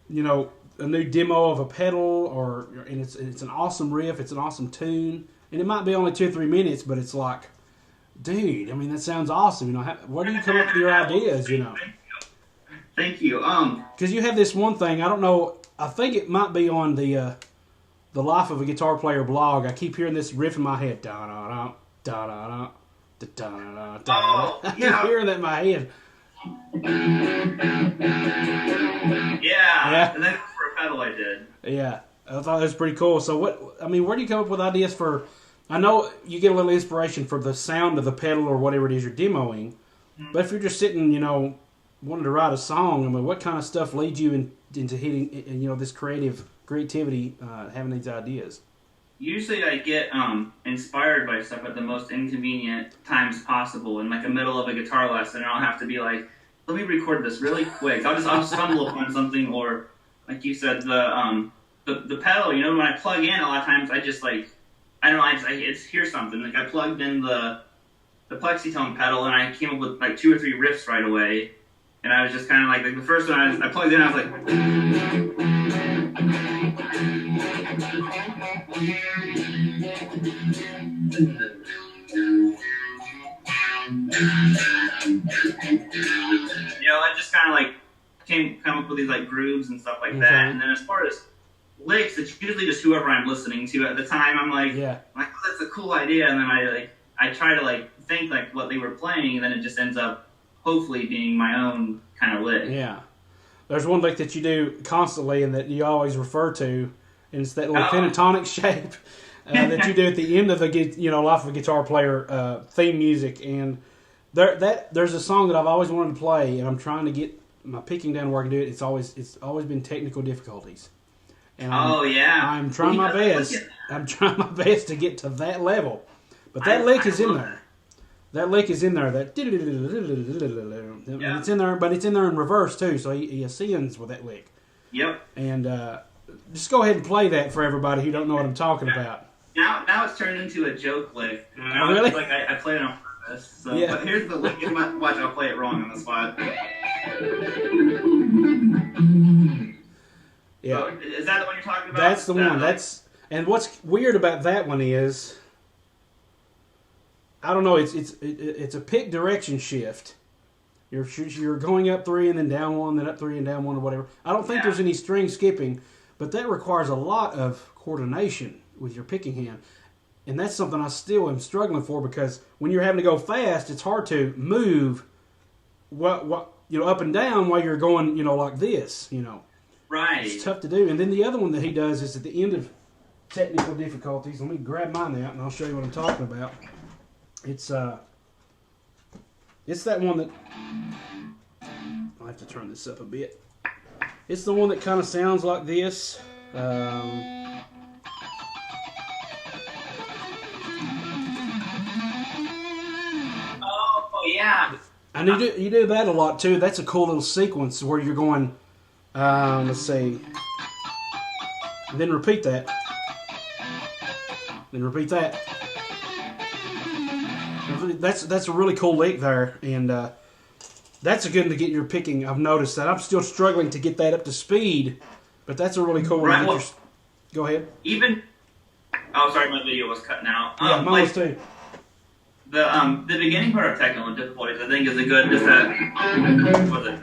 demo of a pedal, and it's an awesome riff, it's an awesome tune, and it might be only 2-3 minutes, but it's like, dude, I mean, that sounds awesome. Where do you come up with your ideas? Thank you. Because you have this one thing, I don't know, I think it might be on the Life of a Guitar Player blog. I keep hearing this riff in my head. Da da da da da da da da. I keep hearing that in my head. Yeah. And that's for a pedal I did. Yeah, I thought that was pretty cool. So where do you come up with ideas for? I know you get a little inspiration for the sound of the pedal or whatever it is you're demoing, but if you're just sitting, wanting to write a song, I mean, what kind of stuff leads you into hitting, this creativity, having these ideas? Usually I get inspired by stuff at the most inconvenient times possible, in like the middle of a guitar lesson, and I'll have to be like, let me record this really quick. I'll stumble upon something, or like you said, the pedal, when I plug in, a lot of times I just like, I don't know, I hear something. Like I plugged in the Plexitone pedal, and I came up with like 2 or 3 riffs right away, and I was just kind of like the first one I plugged in, I was like, I just kind of like come up with these like grooves and stuff like that. And then as far as licks, it's usually just whoever I'm listening to at the time. I'm like, oh, that's a cool idea, and then I try to like think like what they were playing, and then it just ends up hopefully being my own kind of lick. Yeah, there's one lick that you do constantly and that you always refer to, and it's that little pentatonic shape that you do at the end of the Life of a Guitar Player theme music. And there's a song that I've always wanted to play, and I'm trying to get my picking down where I can do it. It's always been technical difficulties. And I'm trying my best. I'm trying my best to get to that level, but that lick is in there. That lick is in there. That it's in there, but it's in there in reverse too. So he ascends with that lick. Yep. And just go ahead and play that for everybody who don't know what I'm talking about. Now it's turned into a joke lick. Really? It's like I played it on purpose. So, yeah. But here's the lick. Watch, I'll play it wrong on the spot. Yeah. So, is that the one you're talking about? That's the one. And what's weird about that one is, I don't know. It's a pick direction shift. You're going up 3 and then down 1, then up 3 and down 1 or whatever. I don't think there's any string skipping, but that requires a lot of coordination with your picking hand, and that's something I still am struggling for, because when you're having to go fast, it's hard to move up and down while you're going like this. Right. It's tough to do. And then the other one that he does is at the end of technical difficulties. Let me grab mine out and I'll show you what I'm talking about. It's that one that, I'll have to turn this up a bit. It's the one that kind of sounds like this. Oh yeah. And you do that a lot too. That's a cool little sequence where you're going, let's see, and then repeat that. Then repeat that. That's a really cool lick there, and that's a good one to get your picking. I've noticed that. I'm still struggling to get that up to speed, but that's a really cool one. Right, Go ahead. Oh, sorry, my video was cutting out. Yeah, mine was too. The beginning part of technical difficulties, I think, is a good, just that, what was it?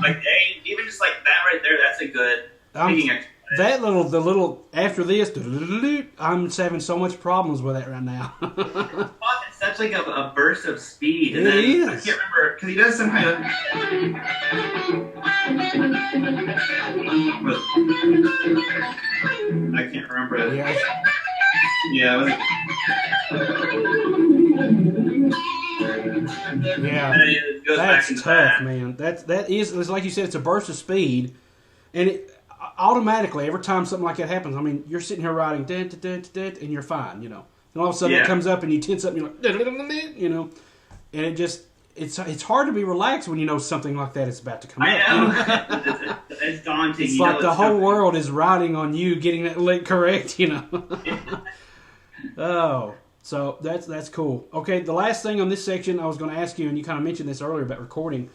Like, hey, even just like that right there, that's a good picking exercise. The little, after this, I'm just having so much problems with that right now. It's such like a burst of speed. And it then, is. I can't remember, because he does some kind of... I can't remember. Yeah. Yeah. Yeah, that's tough, man. That is, it's like you said, it's a burst of speed, and it automatically every time something like that happens. I mean, you're sitting here writing, and you're fine, you know. And all of a sudden it comes up, and you tense up, and you're like, you know, and it just it's hard to be relaxed when you know something like that is about to come up. I know. You know? It's daunting. It's like the whole world is riding on you getting that lick correct, you know. Oh. So that's cool. Okay, the last thing on this section I was going to ask you, and you kind of mentioned this earlier about recording.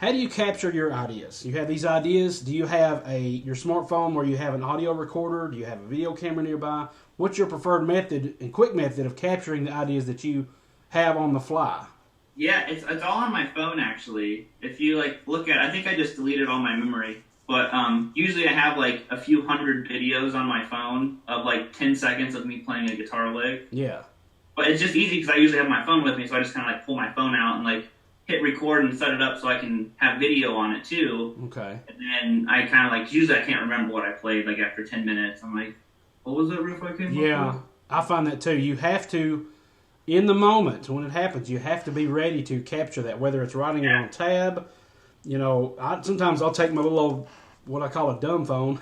How do you capture your ideas? You have these ideas. Do you have your smartphone where you have an audio recorder? Do you have a video camera nearby? What's your preferred method and quick method of capturing the ideas that you have on the fly? Yeah, it's all on my phone actually. If you look at, I think I just deleted all my memory. But usually I have like a few hundred videos on my phone of like 10 seconds of me playing a guitar lick. Yeah. But it's just easy because I usually have my phone with me, so I just kind of like pull my phone out and like hit record and set it up so I can have video on it too. Okay. And then I kind of like, usually I can't remember what I played like after 10 minutes. I'm like, what was that riff I came up with? Yeah, I find that too. You have to, in the moment when it happens, you have to be ready to capture that, whether it's writing it on tab. You know, sometimes I'll take my little old, what I call a dumb phone,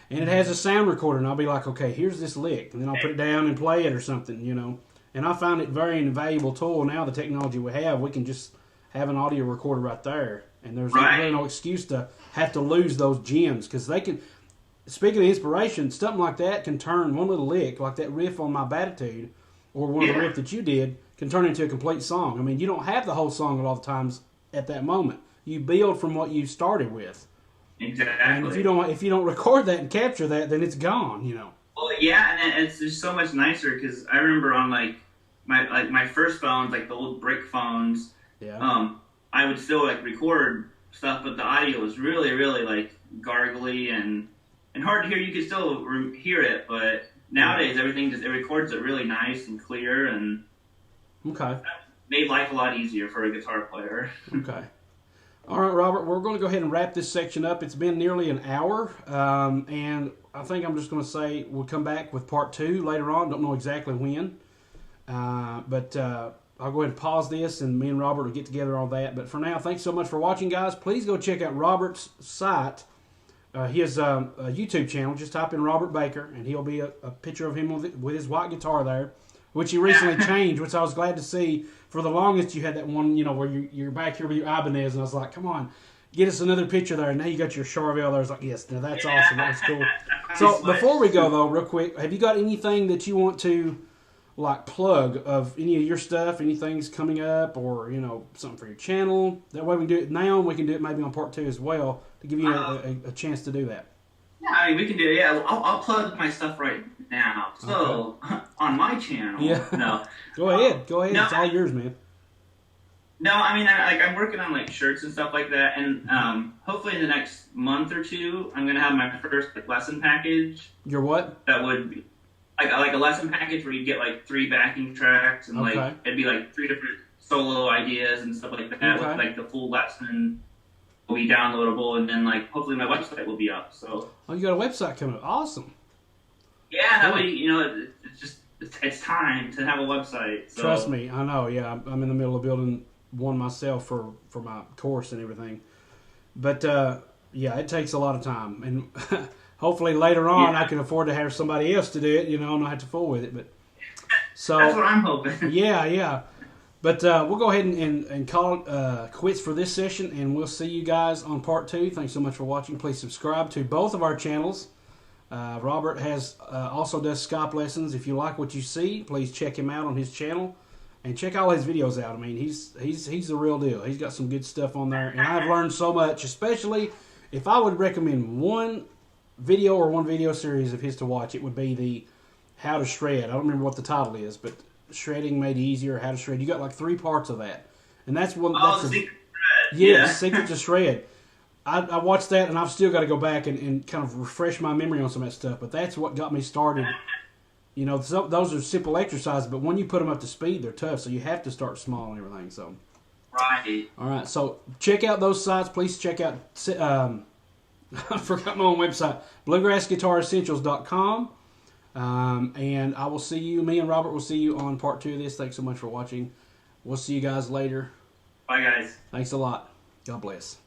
and it has a sound recorder, and I'll be like, okay, here's this lick, and then I'll put it down and play it or something, you know. And I find it very invaluable tool. Now the technology we have, we can just have an audio recorder right there, and there's really no excuse to have to lose those gems, because they can, speaking of inspiration, something like that can turn one little lick, like that riff on My Batitude, or one of the riff that you did, can turn into a complete song. I mean, you don't have the whole song at all the times at that moment. You build from what you started with. Exactly. And if you don't record that and capture that, then it's gone, you know. Well, yeah, and it's just so much nicer because I remember on my first phones, like the old brick phones. Yeah. I would still like record stuff, but the audio was really, really like gargly and hard to hear. You could still hear it, but nowadays everything it records it really nice and clear, and okay, made life a lot easier for a guitar player. Okay. All right, Robert, we're going to go ahead and wrap this section up. It's been nearly an hour, and I think I'm just going to say we'll come back with part 2 later on. Don't know exactly when, but I'll go ahead and pause this, and me and Robert will get together on that. But for now, thanks so much for watching, guys. Please go check out Robert's site. His YouTube channel. Just type in Robert Baker, and he'll be a picture of him with his white guitar there, which he recently changed, which I was glad to see. For the longest, you had that one, you know, where you're back here with your Ibanez, and I was like, come on, get us another picture there. And now you got your Charvel there. I was like, yes, now that's awesome. That was cool. So before we go, though, real quick, have you got anything that you want to, like, plug of any of your stuff, anything's coming up, or, you know, something for your channel? That way we can do it now, and we can do it maybe on part 2 as well to give you a chance to do that. Yeah, I mean, we can do it. Yeah, I'll plug my stuff right now. So, on my channel, no. Go ahead. No, it's all yours, man. No, I mean, I'm working on, like, shirts and stuff like that, and hopefully in the next month or 2, I'm going to have my first lesson package. Your what? That would be, like a lesson package where you get, like, 3 backing tracks, and, like, it'd be, like, 3 different solo ideas and stuff like that, with, like, the full lesson will be downloadable, and then, like, hopefully my website will be up, so. Oh, you got a website coming up. Awesome. Yeah, that way, you know, it's time to have a website. So. Trust me, I know, yeah. I'm in the middle of building one myself for my course and everything. But, yeah, it takes a lot of time. And hopefully later on I can afford to have somebody else to do it, you know, and not have to fool with it. But so that's what I'm hoping. Yeah. But we'll go ahead and call it quits for this session, and we'll see you guys on part 2. Thanks so much for watching. Please subscribe to both of our channels. Robert also does Skype lessons. If you like what you see, please check him out on his channel, and check all his videos out. I mean, he's the real deal. He's got some good stuff on there, and I've learned so much. Especially if I would recommend one video or one video series of his to watch, it would be the How to Shred. I don't remember what the title is, but Shredding Made Easier, How to Shred. You got like 3 parts of that, and that's one. Oh, the Secret Shred. Yeah, Secret to Shred. I watched that, and I've still got to go back and kind of refresh my memory on some of that stuff. But that's what got me started. You know, those are simple exercises, but when you put them up to speed, they're tough. So you have to start small and everything. So, right. All right. So check out those sites. Please check out. I forgot my own website. BluegrassGuitarEssentials.com. And I will see you. Me and Robert will see you on part 2 of this. Thanks so much for watching. We'll see you guys later. Bye, guys. Thanks a lot. God bless.